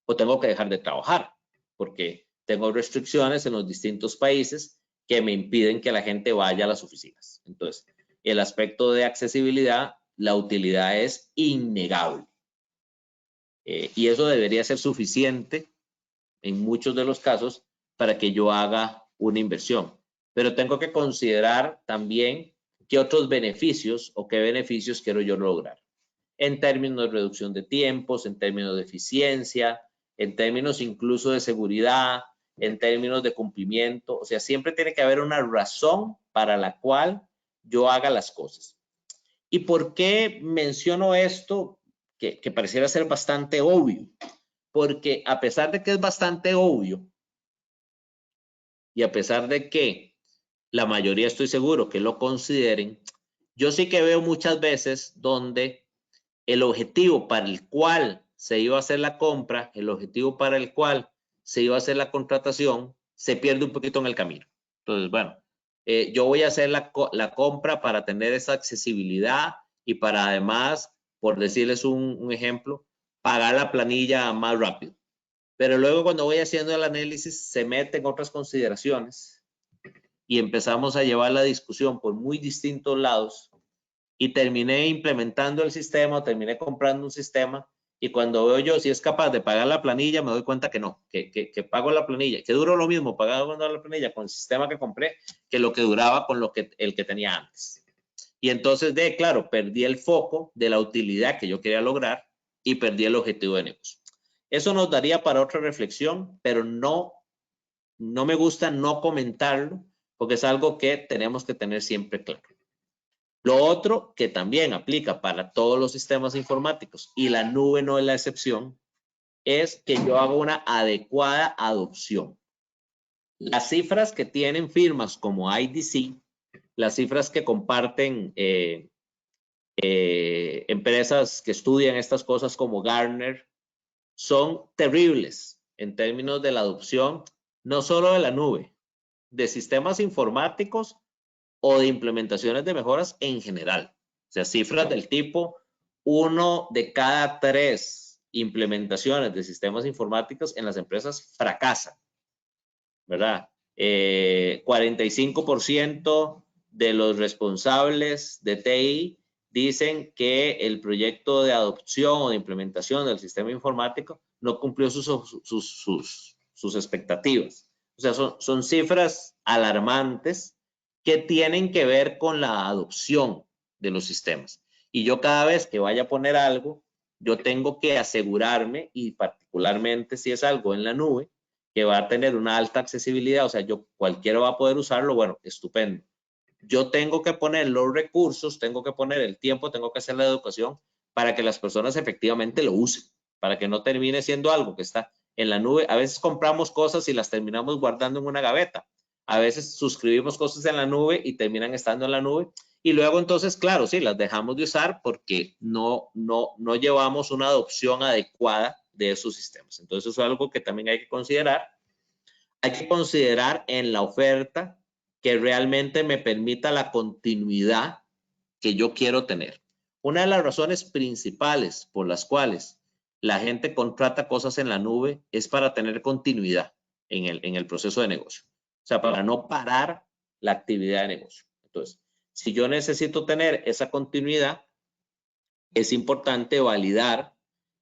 o tengo que dejar de trabajar porque tengo restricciones en los distintos países que me impiden que la gente vaya a las oficinas. Entonces, el aspecto de accesibilidad, la utilidad es innegable. Y eso debería ser suficiente en muchos de los casos para que yo haga una inversión. Pero tengo que considerar también qué otros beneficios o qué beneficios quiero yo lograr. En términos de reducción de tiempos, en términos de eficiencia, en términos incluso de seguridad, en términos de cumplimiento. O sea, siempre tiene que haber una razón para la cual yo haga las cosas. ¿Y por qué menciono esto? Que pareciera ser bastante obvio. Porque a pesar de que es bastante obvio y a pesar de que la mayoría estoy seguro que lo consideren, yo sí que veo muchas veces donde el objetivo para el cual se iba a hacer la compra, el objetivo para el cual se iba a hacer la contratación, se pierde un poquito en el camino. Entonces, bueno, yo voy a hacer la compra para tener esa accesibilidad y para además, por decirles un ejemplo, pagar la planilla más rápido. Pero luego cuando voy haciendo el análisis se meten otras consideraciones y empezamos a llevar la discusión por muy distintos lados y terminé implementando el sistema o terminé comprando un sistema y cuando veo yo si es capaz de pagar la planilla me doy cuenta que no, que pago la planilla, que duró lo mismo pagando la planilla con el sistema que compré que lo que duraba con el que tenía antes. Y entonces, claro, perdí el foco de la utilidad que yo quería lograr y perdí el objetivo de negocio. Eso nos daría para otra reflexión, pero no me gusta no comentarlo porque es algo que tenemos que tener siempre claro. Lo otro que también aplica para todos los sistemas informáticos y la nube no es la excepción, es que yo hago una adecuada adopción. Las cifras que tienen firmas como IDC, las cifras que comparten empresas que estudian estas cosas como Gartner, son terribles en términos de la adopción, no solo de la nube, de sistemas informáticos o de implementaciones de mejoras en general. O sea, cifras del tipo 1 de cada 3 implementaciones de sistemas informáticos en las empresas fracasan, ¿verdad? 45% de los responsables de TI dicen que el proyecto de adopción o de implementación del sistema informático no cumplió sus expectativas. O sea, son cifras alarmantes que tienen que ver con la adopción de los sistemas. Y yo cada vez que vaya a poner algo, yo tengo que asegurarme, y particularmente si es algo en la nube, que va a tener una alta accesibilidad, o sea, cualquiera va a poder usarlo, bueno, estupendo. Yo tengo que poner los recursos, tengo que poner el tiempo, tengo que hacer la educación para que las personas efectivamente lo usen, para que no termine siendo algo que está en la nube. A veces compramos cosas y las terminamos guardando en una gaveta. A veces suscribimos cosas en la nube y terminan estando en la nube. Y luego entonces, claro, sí, las dejamos de usar porque no llevamos una adopción adecuada de esos sistemas. Entonces, eso es algo que también hay que considerar. Hay que considerar en la oferta que realmente me permita la continuidad que yo quiero tener. Una de las razones principales por las cuales la gente contrata cosas en la nube es para tener continuidad en el proceso de negocio. O sea, para no parar la actividad de negocio. Entonces, si yo necesito tener esa continuidad, es importante validar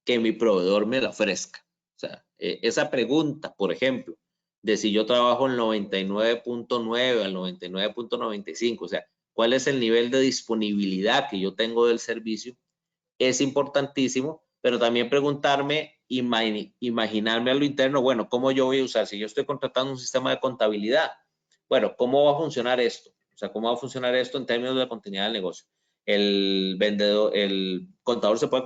que mi proveedor me la ofrezca. O sea, esa pregunta, por ejemplo, de si yo trabajo en 99.9 al 99.95, o sea, cuál es el nivel de disponibilidad que yo tengo del servicio, es importantísimo, pero también preguntarme, imaginarme a lo interno, bueno, ¿cómo yo voy a usar? Si yo estoy contratando un sistema de contabilidad, bueno, ¿cómo va a funcionar esto? O sea, ¿cómo va a funcionar esto en términos de la continuidad del negocio? El vendedor, el contador se puede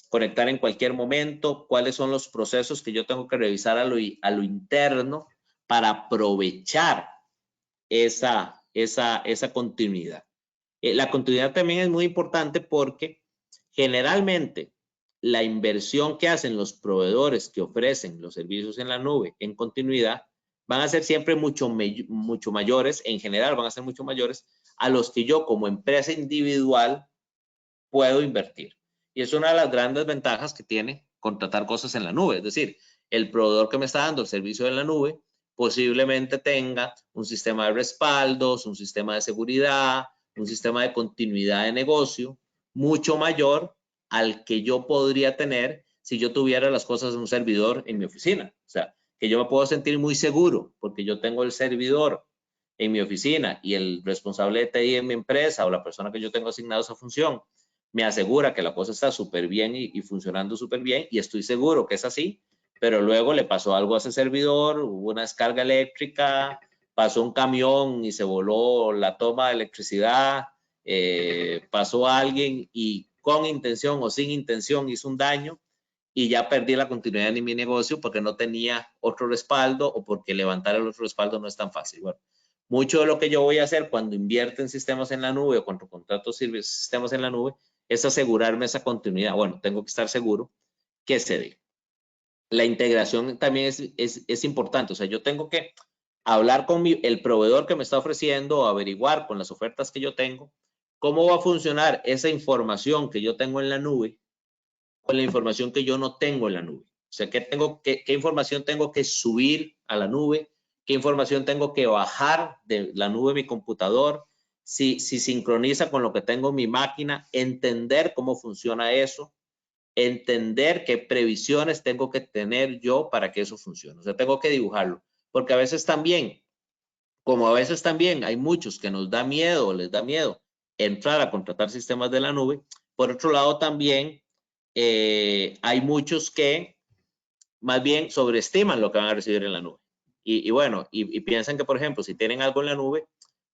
conectar en cualquier momento, cuáles son los procesos que yo tengo que revisar a lo interno para aprovechar esa continuidad. La continuidad también es muy importante porque generalmente la inversión que hacen los proveedores que ofrecen los servicios en la nube en continuidad van a ser siempre mucho mayores, en general van a ser mucho mayores a los que yo como empresa individual puedo invertir. Y es una de las grandes ventajas que tiene contratar cosas en la nube. Es decir, el proveedor que me está dando el servicio en la nube posiblemente tenga un sistema de respaldos, un sistema de seguridad, un sistema de continuidad de negocio mucho mayor al que yo podría tener si yo tuviera las cosas en un servidor en mi oficina. O sea, que yo me puedo sentir muy seguro porque yo tengo el servidor en mi oficina y el responsable de TI en mi empresa o la persona que yo tengo asignado esa función me asegura que la cosa está súper bien y funcionando súper bien y estoy seguro que es así, pero luego le pasó algo a ese servidor, hubo una descarga eléctrica, pasó un camión y se voló la toma de electricidad, pasó alguien y con intención o sin intención hizo un daño y ya perdí la continuidad de mi negocio porque no tenía otro respaldo o porque levantar el otro respaldo no es tan fácil. Bueno, mucho de lo que yo voy a hacer cuando invierto en sistemas en la nube o cuando contrato sistemas en la nube es asegurarme esa continuidad. Bueno, tengo que estar seguro que se dé. La integración también es importante. O sea, yo tengo que hablar con el proveedor que me está ofreciendo o averiguar con las ofertas que yo tengo cómo va a funcionar esa información que yo tengo en la nube con la información que yo no tengo en la nube. O sea, qué información tengo que subir a la nube, qué información tengo que bajar de la nube a mi computador, si sincroniza con lo que tengo en mi máquina, entender cómo funciona eso, entender qué previsiones tengo que tener yo para que eso funcione. O sea, tengo que dibujarlo. Porque a veces también, como a veces también hay muchos que nos da miedo, les da miedo entrar a contratar sistemas de la nube, por otro lado también hay muchos que más bien sobreestiman lo que van a recibir en la nube. Y bueno, y piensan que, por ejemplo, si tienen algo en la nube,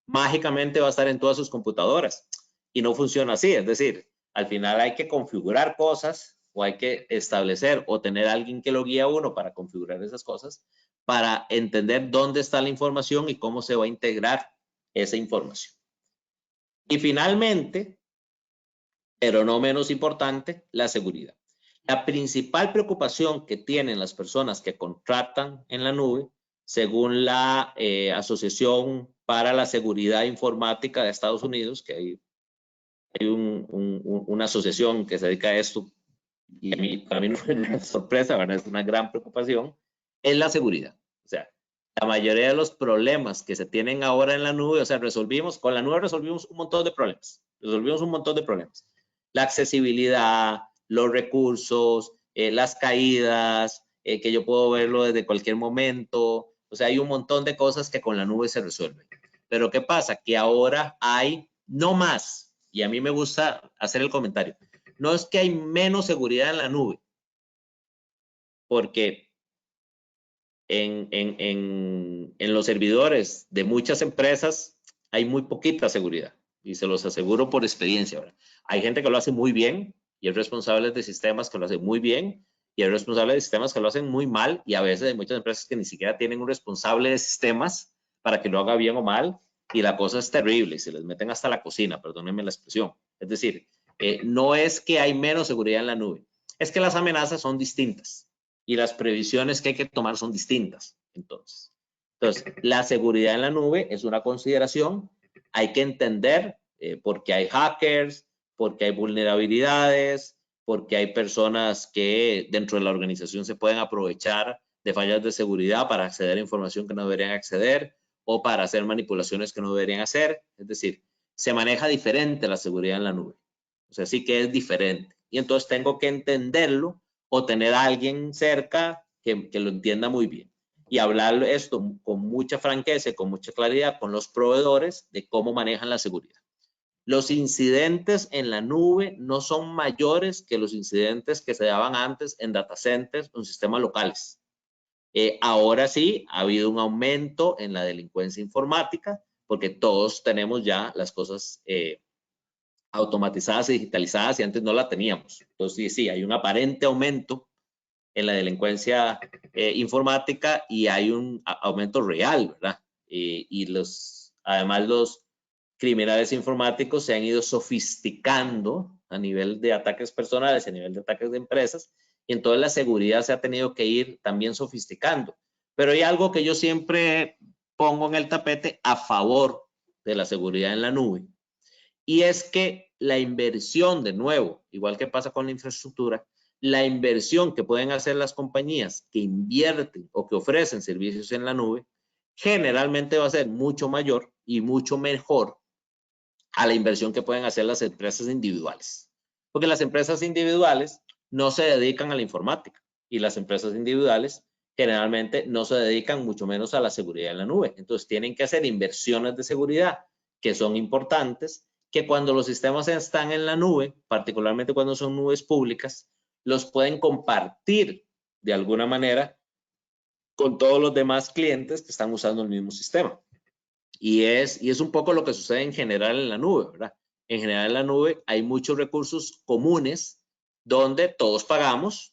mágicamente va a estar en todas sus computadoras. Y no funciona así. Es decir, al final hay que configurar cosas o hay que establecer o tener a alguien que lo guíe a uno para configurar esas cosas para entender dónde está la información y cómo se va a integrar esa información. Y finalmente, pero no menos importante, la seguridad. La principal preocupación que tienen las personas que contratan en la nube, según la Asociación para la Seguridad Informática de Estados Unidos, que hay una asociación que se dedica a esto, y para mí no fue una sorpresa, ¿verdad? Es una gran preocupación, es la seguridad. O sea, la mayoría de los problemas que se tienen ahora en la nube, o sea, con la nube resolvimos un montón de problemas. La accesibilidad, los recursos, las caídas, que yo puedo verlo desde cualquier momento. O sea, hay un montón de cosas que con la nube se resuelven. Pero ¿qué pasa? Que ahora hay no más, y a mí me gusta hacer el comentario, no es que hay menos seguridad en la nube, porque en los servidores de muchas empresas hay muy poquita seguridad y se los aseguro por experiencia. ¿Verdad? Hay gente que lo hace muy bien y hay responsables de sistemas que lo hacen muy bien y hay responsables de sistemas que lo hacen muy mal y a veces hay muchas empresas que ni siquiera tienen un responsable de sistemas para que lo haga bien o mal y la cosa es terrible y se les meten hasta la cocina, perdónenme la expresión. Es decir, no es que hay menos seguridad en la nube, es que las amenazas son distintas y las previsiones que hay que tomar son distintas. Entonces, la seguridad en la nube es una consideración. Hay que entender por qué hay hackers, por qué hay vulnerabilidades, porque hay personas que dentro de la organización se pueden aprovechar de fallas de seguridad para acceder a información que no deberían acceder o para hacer manipulaciones que no deberían hacer. Es decir, se maneja diferente la seguridad en la nube. O sea, sí que es diferente. Y entonces tengo que entenderlo o tener a alguien cerca que lo entienda muy bien. Y hablar esto con mucha franqueza y con mucha claridad con los proveedores de cómo manejan la seguridad. Los incidentes en la nube no son mayores que los incidentes que se daban antes en data centers o en sistemas locales. Ahora sí, ha habido un aumento en la delincuencia informática porque todos tenemos ya las cosas automatizadas y digitalizadas y antes no la teníamos. Entonces, sí, hay un aparente aumento en la delincuencia informática y hay un aumento real, ¿verdad? Y además los criminales informáticos se han ido sofisticando a nivel de ataques personales, a nivel de ataques de empresas, y entonces la seguridad se ha tenido que ir también sofisticando. Pero hay algo que yo siempre pongo en el tapete a favor de la seguridad en la nube, y es que la inversión, de nuevo, igual que pasa con la infraestructura, la inversión que pueden hacer las compañías que invierten o que ofrecen servicios en la nube, generalmente va a ser mucho mayor y mucho mejor a la inversión que pueden hacer las empresas individuales. Porque las empresas individuales no se dedican a la informática y las empresas individuales generalmente no se dedican mucho menos a la seguridad en la nube. Entonces tienen que hacer inversiones de seguridad que son importantes, que cuando los sistemas están en la nube, particularmente cuando son nubes públicas, los pueden compartir de alguna manera con todos los demás clientes que están usando el mismo sistema. Y es un poco lo que sucede en general en la nube, ¿verdad? En general en la nube hay muchos recursos comunes donde todos pagamos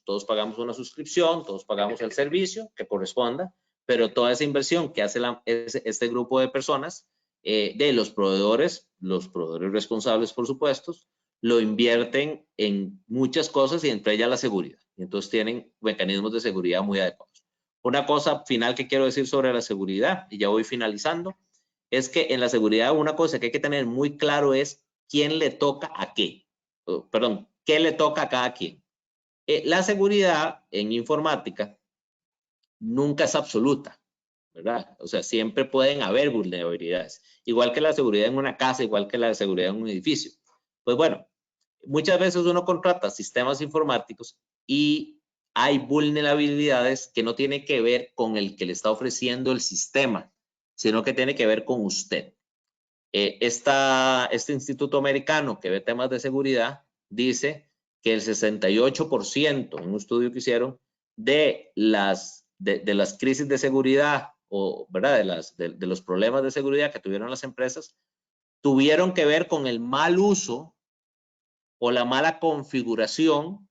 una suscripción, todos pagamos el servicio que corresponda, pero toda esa inversión que hace este grupo de personas, de los proveedores responsables, por supuesto, lo invierten en muchas cosas y entre ellas la seguridad. Y entonces tienen mecanismos de seguridad muy adecuados. Una cosa final que quiero decir sobre la seguridad, y ya voy finalizando, es que en la seguridad una cosa que hay que tener muy claro es quién le toca a qué. Perdón, qué le toca a cada quien. La seguridad en informática nunca es absoluta, ¿verdad? O sea, siempre pueden haber vulnerabilidades. Igual que la seguridad en una casa, igual que la seguridad en un edificio. Pues bueno, muchas veces uno contrata sistemas informáticos y hay vulnerabilidades que no tienen que ver con el que le está ofreciendo el sistema, sino que tiene que ver con usted. Este instituto americano que ve temas de seguridad dice que el 68% en un estudio que hicieron de las crisis de seguridad o, ¿verdad? de los problemas de seguridad que tuvieron las empresas tuvieron que ver con el mal uso o la mala configuración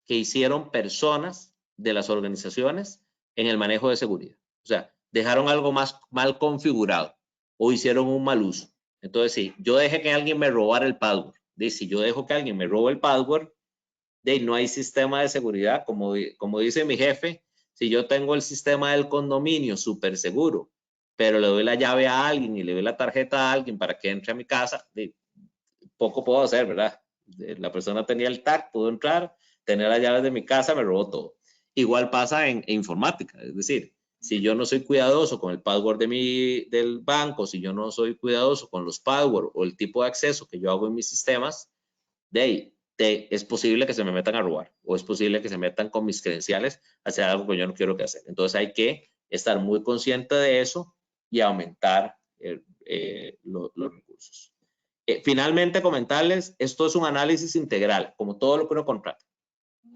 que hicieron personas de las organizaciones en el manejo de seguridad. O sea, dejaron algo más mal configurado o hicieron un mal uso. Entonces, si yo dejé que alguien me robara el password, si yo dejo que alguien me robe el password, no hay sistema de seguridad. Como dice mi jefe, si yo tengo el sistema del condominio súper seguro, pero le doy la llave a alguien y le doy la tarjeta a alguien para que entre a mi casa, poco puedo hacer, ¿verdad? La persona tenía el tag, pudo entrar, tenía las llaves de mi casa, me robó todo. Igual pasa en informática, es decir, si yo no soy cuidadoso con el password del banco, si yo no soy cuidadoso con los passwords o el tipo de acceso que yo hago en mis sistemas, es posible que se me metan a robar o es posible que se metan con mis credenciales a hacer algo que yo no quiero que hacer. Entonces hay que estar muy consciente de eso y aumentar los recursos. Finalmente, comentarles, esto es un análisis integral, como todo lo que uno contrata.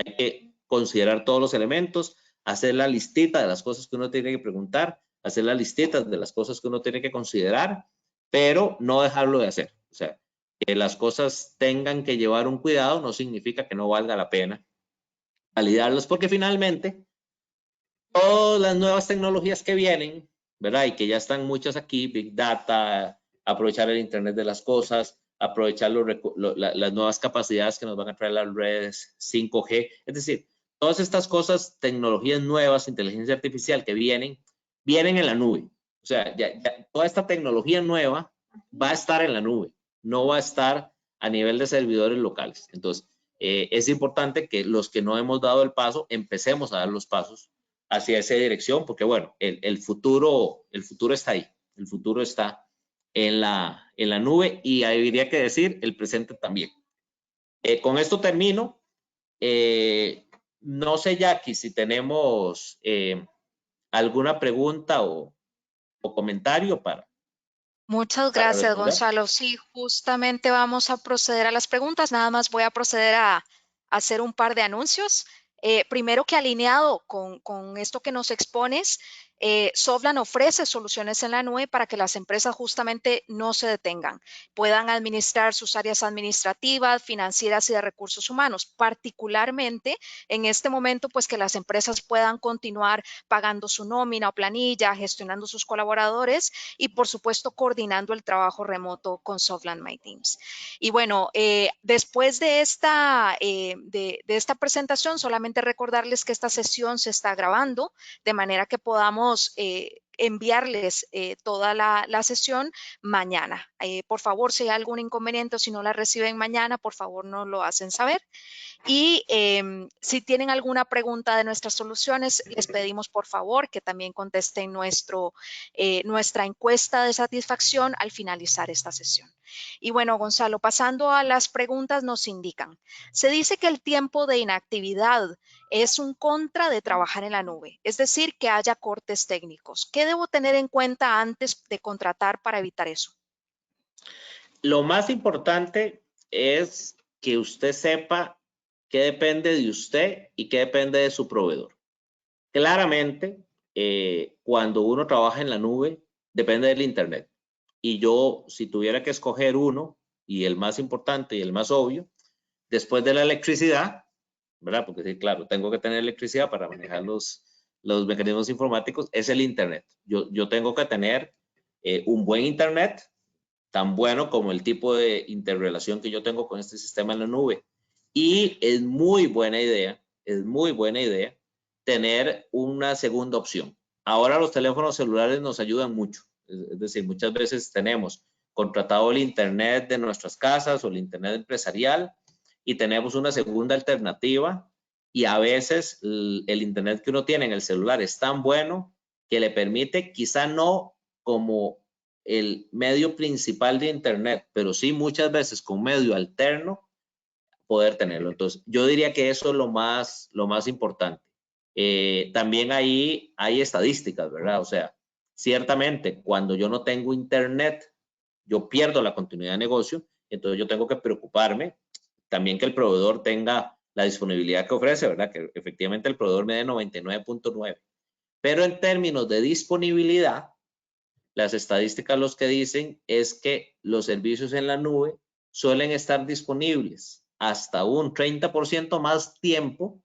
Hay que considerar todos los elementos, hacer la listita de las cosas que uno tiene que preguntar, hacer la listita de las cosas que uno tiene que considerar, pero no dejarlo de hacer. O sea, que las cosas tengan que llevar un cuidado no significa que no valga la pena validarlas, porque finalmente todas las nuevas tecnologías que vienen, ¿verdad? Y que ya están muchas aquí, Big Data, aprovechar el Internet de las cosas, aprovechar las nuevas capacidades que nos van a traer las redes 5G. Es decir, todas estas cosas, tecnologías nuevas, inteligencia artificial que vienen en la nube. O sea, toda esta tecnología nueva va a estar en la nube, no va a estar a nivel de servidores locales. Entonces, es importante que los que no hemos dado el paso, empecemos a dar los pasos hacia esa dirección, porque bueno, el futuro está ahí, el futuro está en la nube y habría que decir el presente también. Con esto termino. No sé, Jackie, si tenemos alguna pregunta o comentario para Muchas gracias, responder. Gonzalo. Sí, justamente vamos a proceder a las preguntas. Nada más voy a proceder a hacer un par de anuncios. Primero que alineado con esto que nos expones, Softland ofrece soluciones en la nube para que las empresas justamente no se detengan, puedan administrar sus áreas administrativas, financieras y de recursos humanos, particularmente en este momento, pues que las empresas puedan continuar pagando su nómina o planilla, gestionando sus colaboradores y, por supuesto, coordinando el trabajo remoto con Softland My Teams. Y bueno, después de esta presentación, solamente recordarles que esta sesión se está grabando de manera que podamos enviarles toda la sesión mañana. Por favor, si hay algún inconveniente o si no la reciben mañana, por favor nos lo hacen saber. Y si tienen alguna pregunta de nuestras soluciones, les pedimos por favor que también contesten nuestra encuesta de satisfacción al finalizar esta sesión. Y bueno, Gonzalo, pasando a las preguntas, nos indican, se dice que el tiempo de inactividad es un contra de trabajar en la nube, es decir, que haya cortes técnicos. ¿Qué debo tener en cuenta antes de contratar para evitar eso? Lo más importante es que usted sepa qué depende de usted y qué depende de su proveedor. Claramente, cuando uno trabaja en la nube, depende del Internet. Y yo, si tuviera que escoger uno, y el más importante y el más obvio, después de la electricidad, ¿verdad? Porque sí, claro, tengo que tener electricidad para manejar los mecanismos informáticos, es el Internet. Yo tengo que tener un buen Internet, tan bueno como el tipo de interrelación que yo tengo con este sistema en la nube. Y es muy buena idea tener una segunda opción. Ahora los teléfonos celulares nos ayudan mucho. Es decir, muchas veces tenemos contratado el Internet de nuestras casas o el Internet empresarial y tenemos una segunda alternativa y a veces el Internet que uno tiene en el celular es tan bueno que le permite, quizá no como el medio principal de Internet, pero sí muchas veces con medio alterno poder tenerlo. Entonces, yo diría que eso es lo más importante. También ahí hay estadísticas, ¿verdad? O sea, ciertamente cuando yo no tengo Internet, yo pierdo la continuidad de negocio, entonces yo tengo que preocuparme también que el proveedor tenga la disponibilidad que ofrece, ¿verdad? Que efectivamente el proveedor me dé 99.9. Pero en términos de disponibilidad, las estadísticas lo que dicen es que los servicios en la nube suelen estar disponibles hasta un 30% más tiempo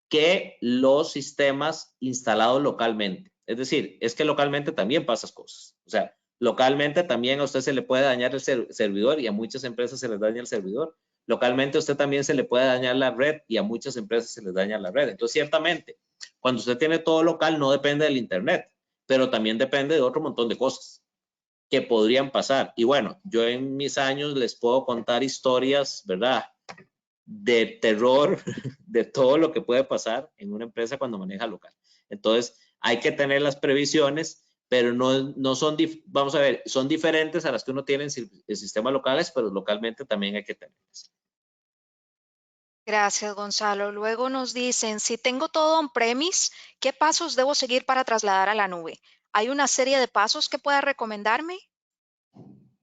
que los sistemas instalados localmente. Es decir, es que localmente también pasan cosas. O sea, localmente también a usted se le puede dañar el servidor y a muchas empresas se les daña el servidor. Localmente a usted también se le puede dañar la red y a muchas empresas se les daña la red. Entonces, ciertamente, cuando usted tiene todo local, no depende del Internet, pero también depende de otro montón de cosas que podrían pasar. Y bueno, yo en mis años les puedo contar historias, ¿verdad?, de terror, de todo lo que puede pasar en una empresa cuando maneja local. Entonces, hay que tener las previsiones, pero no son, vamos a ver, son diferentes a las que uno tiene en sistemas locales, pero localmente también hay que tenerlas. Gracias, Gonzalo. Luego nos dicen, si tengo todo on-premise, ¿qué pasos debo seguir para trasladar a la nube? ¿Hay una serie de pasos que pueda recomendarme?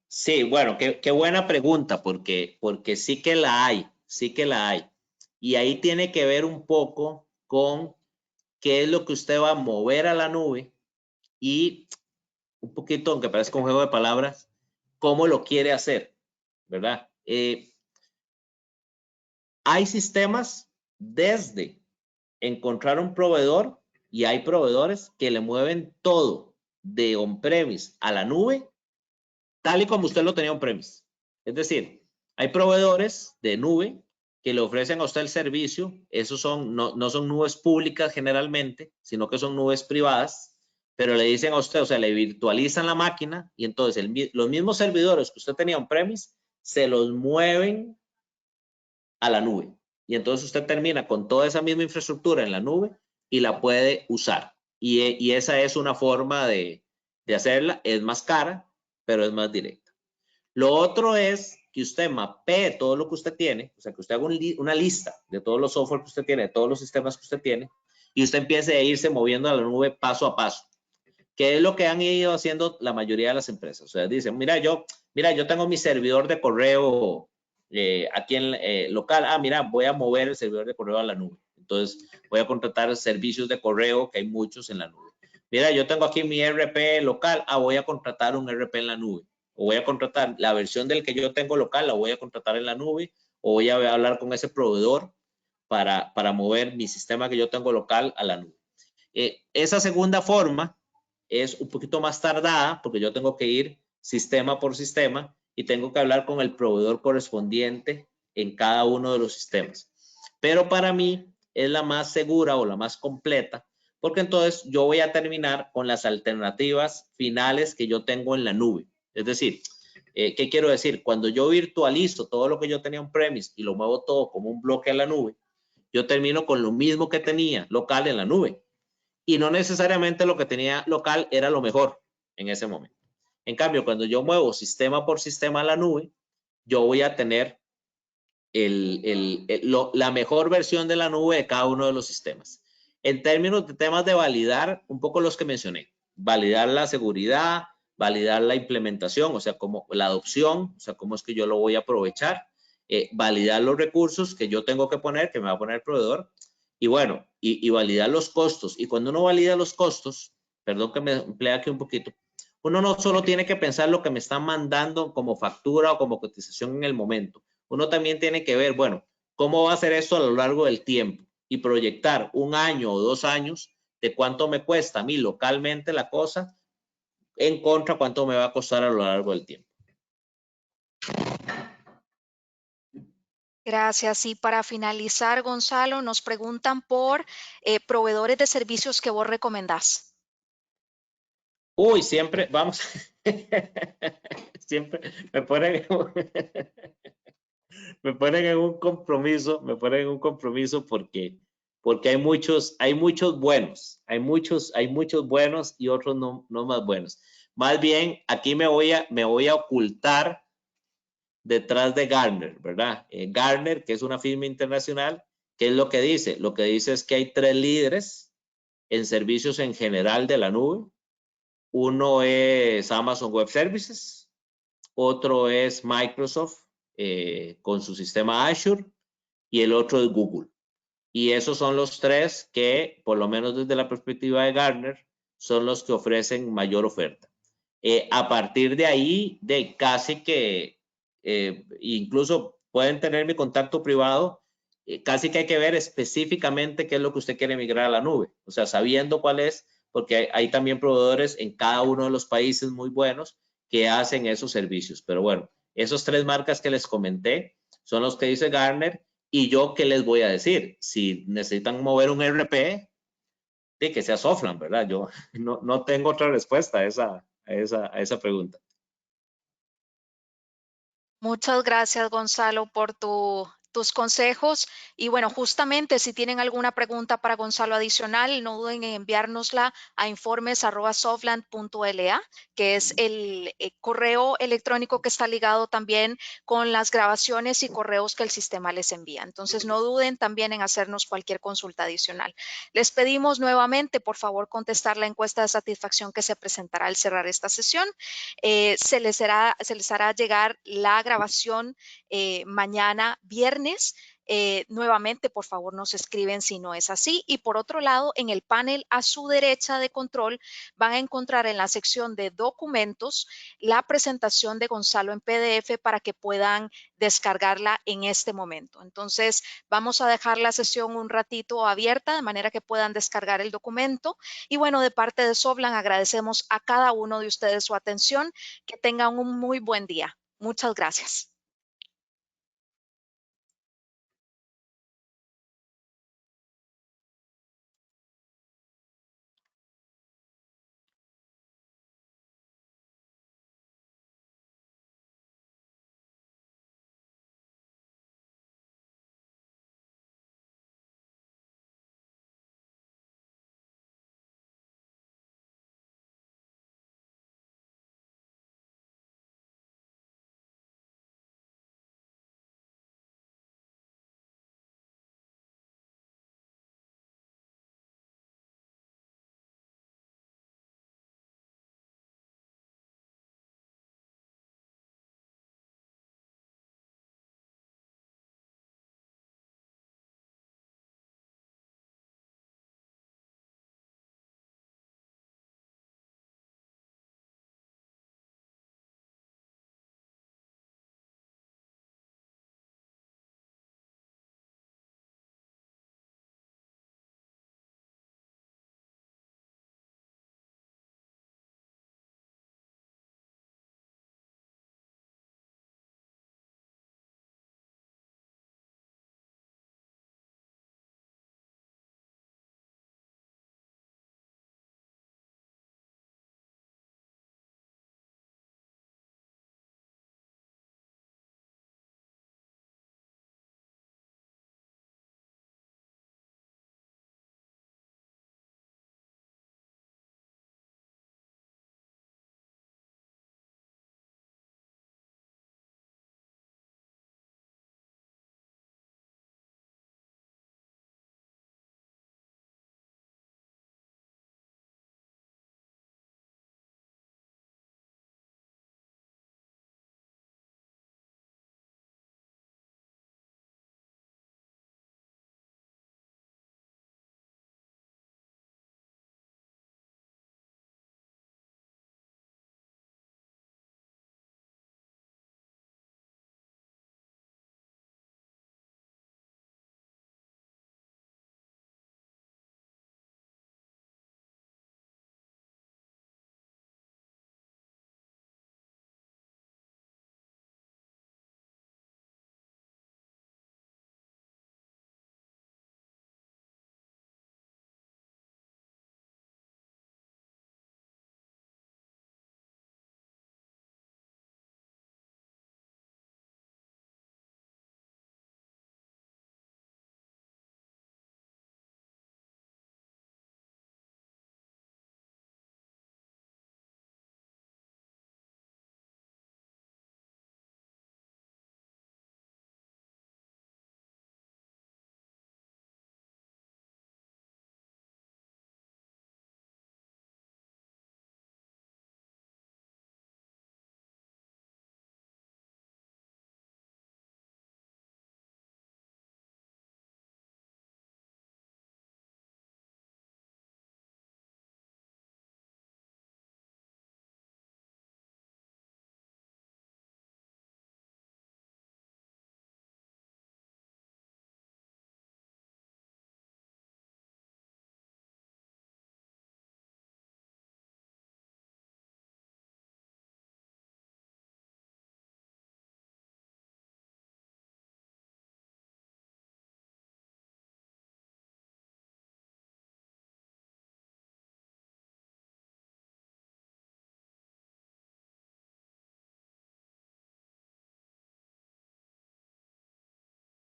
Sí, bueno, qué buena pregunta, porque sí que la hay, sí que la hay. Y ahí tiene que ver un poco con qué es lo que usted va a mover a la nube y un poquito, aunque parezca un juego de palabras, cómo lo quiere hacer, ¿verdad? Hay sistemas desde encontrar un proveedor y hay proveedores que le mueven todo de on-premise a la nube, tal y como usted lo tenía on-premise. Es decir, hay proveedores de nube que le ofrecen a usted el servicio. Esos son, no son nubes públicas generalmente, sino que son nubes privadas, pero le dicen a usted, o sea, le virtualizan la máquina y entonces los mismos servidores que usted tenía on-premise se los mueven a la nube. Y entonces usted termina con toda esa misma infraestructura en la nube y la puede usar. Y esa es una forma de hacerla. Es más cara, pero es más directa. Lo otro es que usted mapee todo lo que usted tiene, o sea, que usted haga una lista de todos los software que usted tiene, de todos los sistemas que usted tiene, y usted empiece a irse moviendo a la nube paso a paso, que es lo que han ido haciendo la mayoría de las empresas. O sea, dicen, mira, yo tengo mi servidor de correo aquí en local. Mira, voy a mover el servidor de correo a la nube. Entonces, voy a contratar servicios de correo, que hay muchos en la nube. Mira, yo tengo aquí mi RP local. Voy a contratar un RP en la nube. O voy a contratar la versión del que yo tengo local, la voy a contratar en la nube. O voy a hablar con ese proveedor para mover mi sistema que yo tengo local a la nube. Esa segunda forma es un poquito más tardada porque yo tengo que ir sistema por sistema y tengo que hablar con el proveedor correspondiente en cada uno de los sistemas. Pero para mí es la más segura o la más completa porque entonces yo voy a terminar con las alternativas finales que yo tengo en la nube. Es decir, ¿Qué quiero decir? Cuando yo virtualizo todo lo que yo tenía on-premise y lo muevo todo como un bloque a la nube, yo termino con lo mismo que tenía local en la nube. Y no necesariamente lo que tenía local era lo mejor en ese momento. En cambio, cuando yo muevo sistema por sistema a la nube, yo voy a tener la mejor versión de la nube de cada uno de los sistemas. En términos de temas de validar, un poco los que mencioné, validar la seguridad, validar la implementación, o sea, como la adopción, o sea, cómo es que yo lo voy a aprovechar, validar los recursos que yo tengo que poner, que me va a poner el proveedor, y bueno, y validar los costos. Y cuando uno valida los costos, perdón que me emplee aquí un poquito, uno no solo tiene que pensar lo que me están mandando como factura o como cotización en el momento, uno también tiene que ver, bueno, cómo va a ser esto a lo largo del tiempo y proyectar 1 año o 2 años de cuánto me cuesta a mí localmente la cosa en contra cuánto me va a costar a lo largo del tiempo. Gracias. Y para finalizar, Gonzalo, nos preguntan por proveedores de servicios que vos recomendás. Uy, siempre, vamos, siempre me ponen, me ponen en un compromiso porque hay muchos buenos, hay muchos buenos y otros no más buenos. Más bien, aquí me voy a ocultar detrás de Gartner, ¿verdad? Gartner, que es una firma internacional, ¿qué es lo que dice? Lo que dice es que hay 3 líderes en servicios en general de la nube. Uno es Amazon Web Services, otro es Microsoft con su sistema Azure y el otro es Google. Y esos son los 3 que, por lo menos desde la perspectiva de Gartner, son los que ofrecen mayor oferta. A partir de ahí, de casi que, incluso pueden tener mi contacto privado, casi que hay que ver específicamente qué es lo que usted quiere migrar a la nube. O sea, sabiendo cuál es, porque hay también proveedores en cada uno de los países muy buenos que hacen esos servicios. Pero bueno, esos 3 marcas que les comenté son los que dice Gartner. Y yo, ¿qué les voy a decir? Si necesitan mover un RP, de que sea Softland, ¿verdad? Yo no tengo otra respuesta a esa pregunta. Muchas gracias, Gonzalo, por tus consejos. Y bueno, justamente si tienen alguna pregunta para Gonzalo adicional, no duden en enviárnosla a informes@softland.la, que es el correo electrónico que está ligado también con las grabaciones y correos que el sistema les envía. Entonces, no duden también en hacernos cualquier consulta adicional. Les pedimos nuevamente, por favor, contestar la encuesta de satisfacción que se presentará al cerrar esta sesión. Se les hará llegar la grabación mañana viernes. Nuevamente, por favor, nos escriben si no es así. Y por otro lado, en el panel a su derecha de control van a encontrar en la sección de documentos la presentación de Gonzalo en PDF para que puedan descargarla en este momento. Entonces, vamos a dejar la sesión un ratito abierta de manera que puedan descargar el documento. Y bueno, de parte de Softland agradecemos a cada uno de ustedes su atención. Que tengan un muy buen día. Muchas gracias.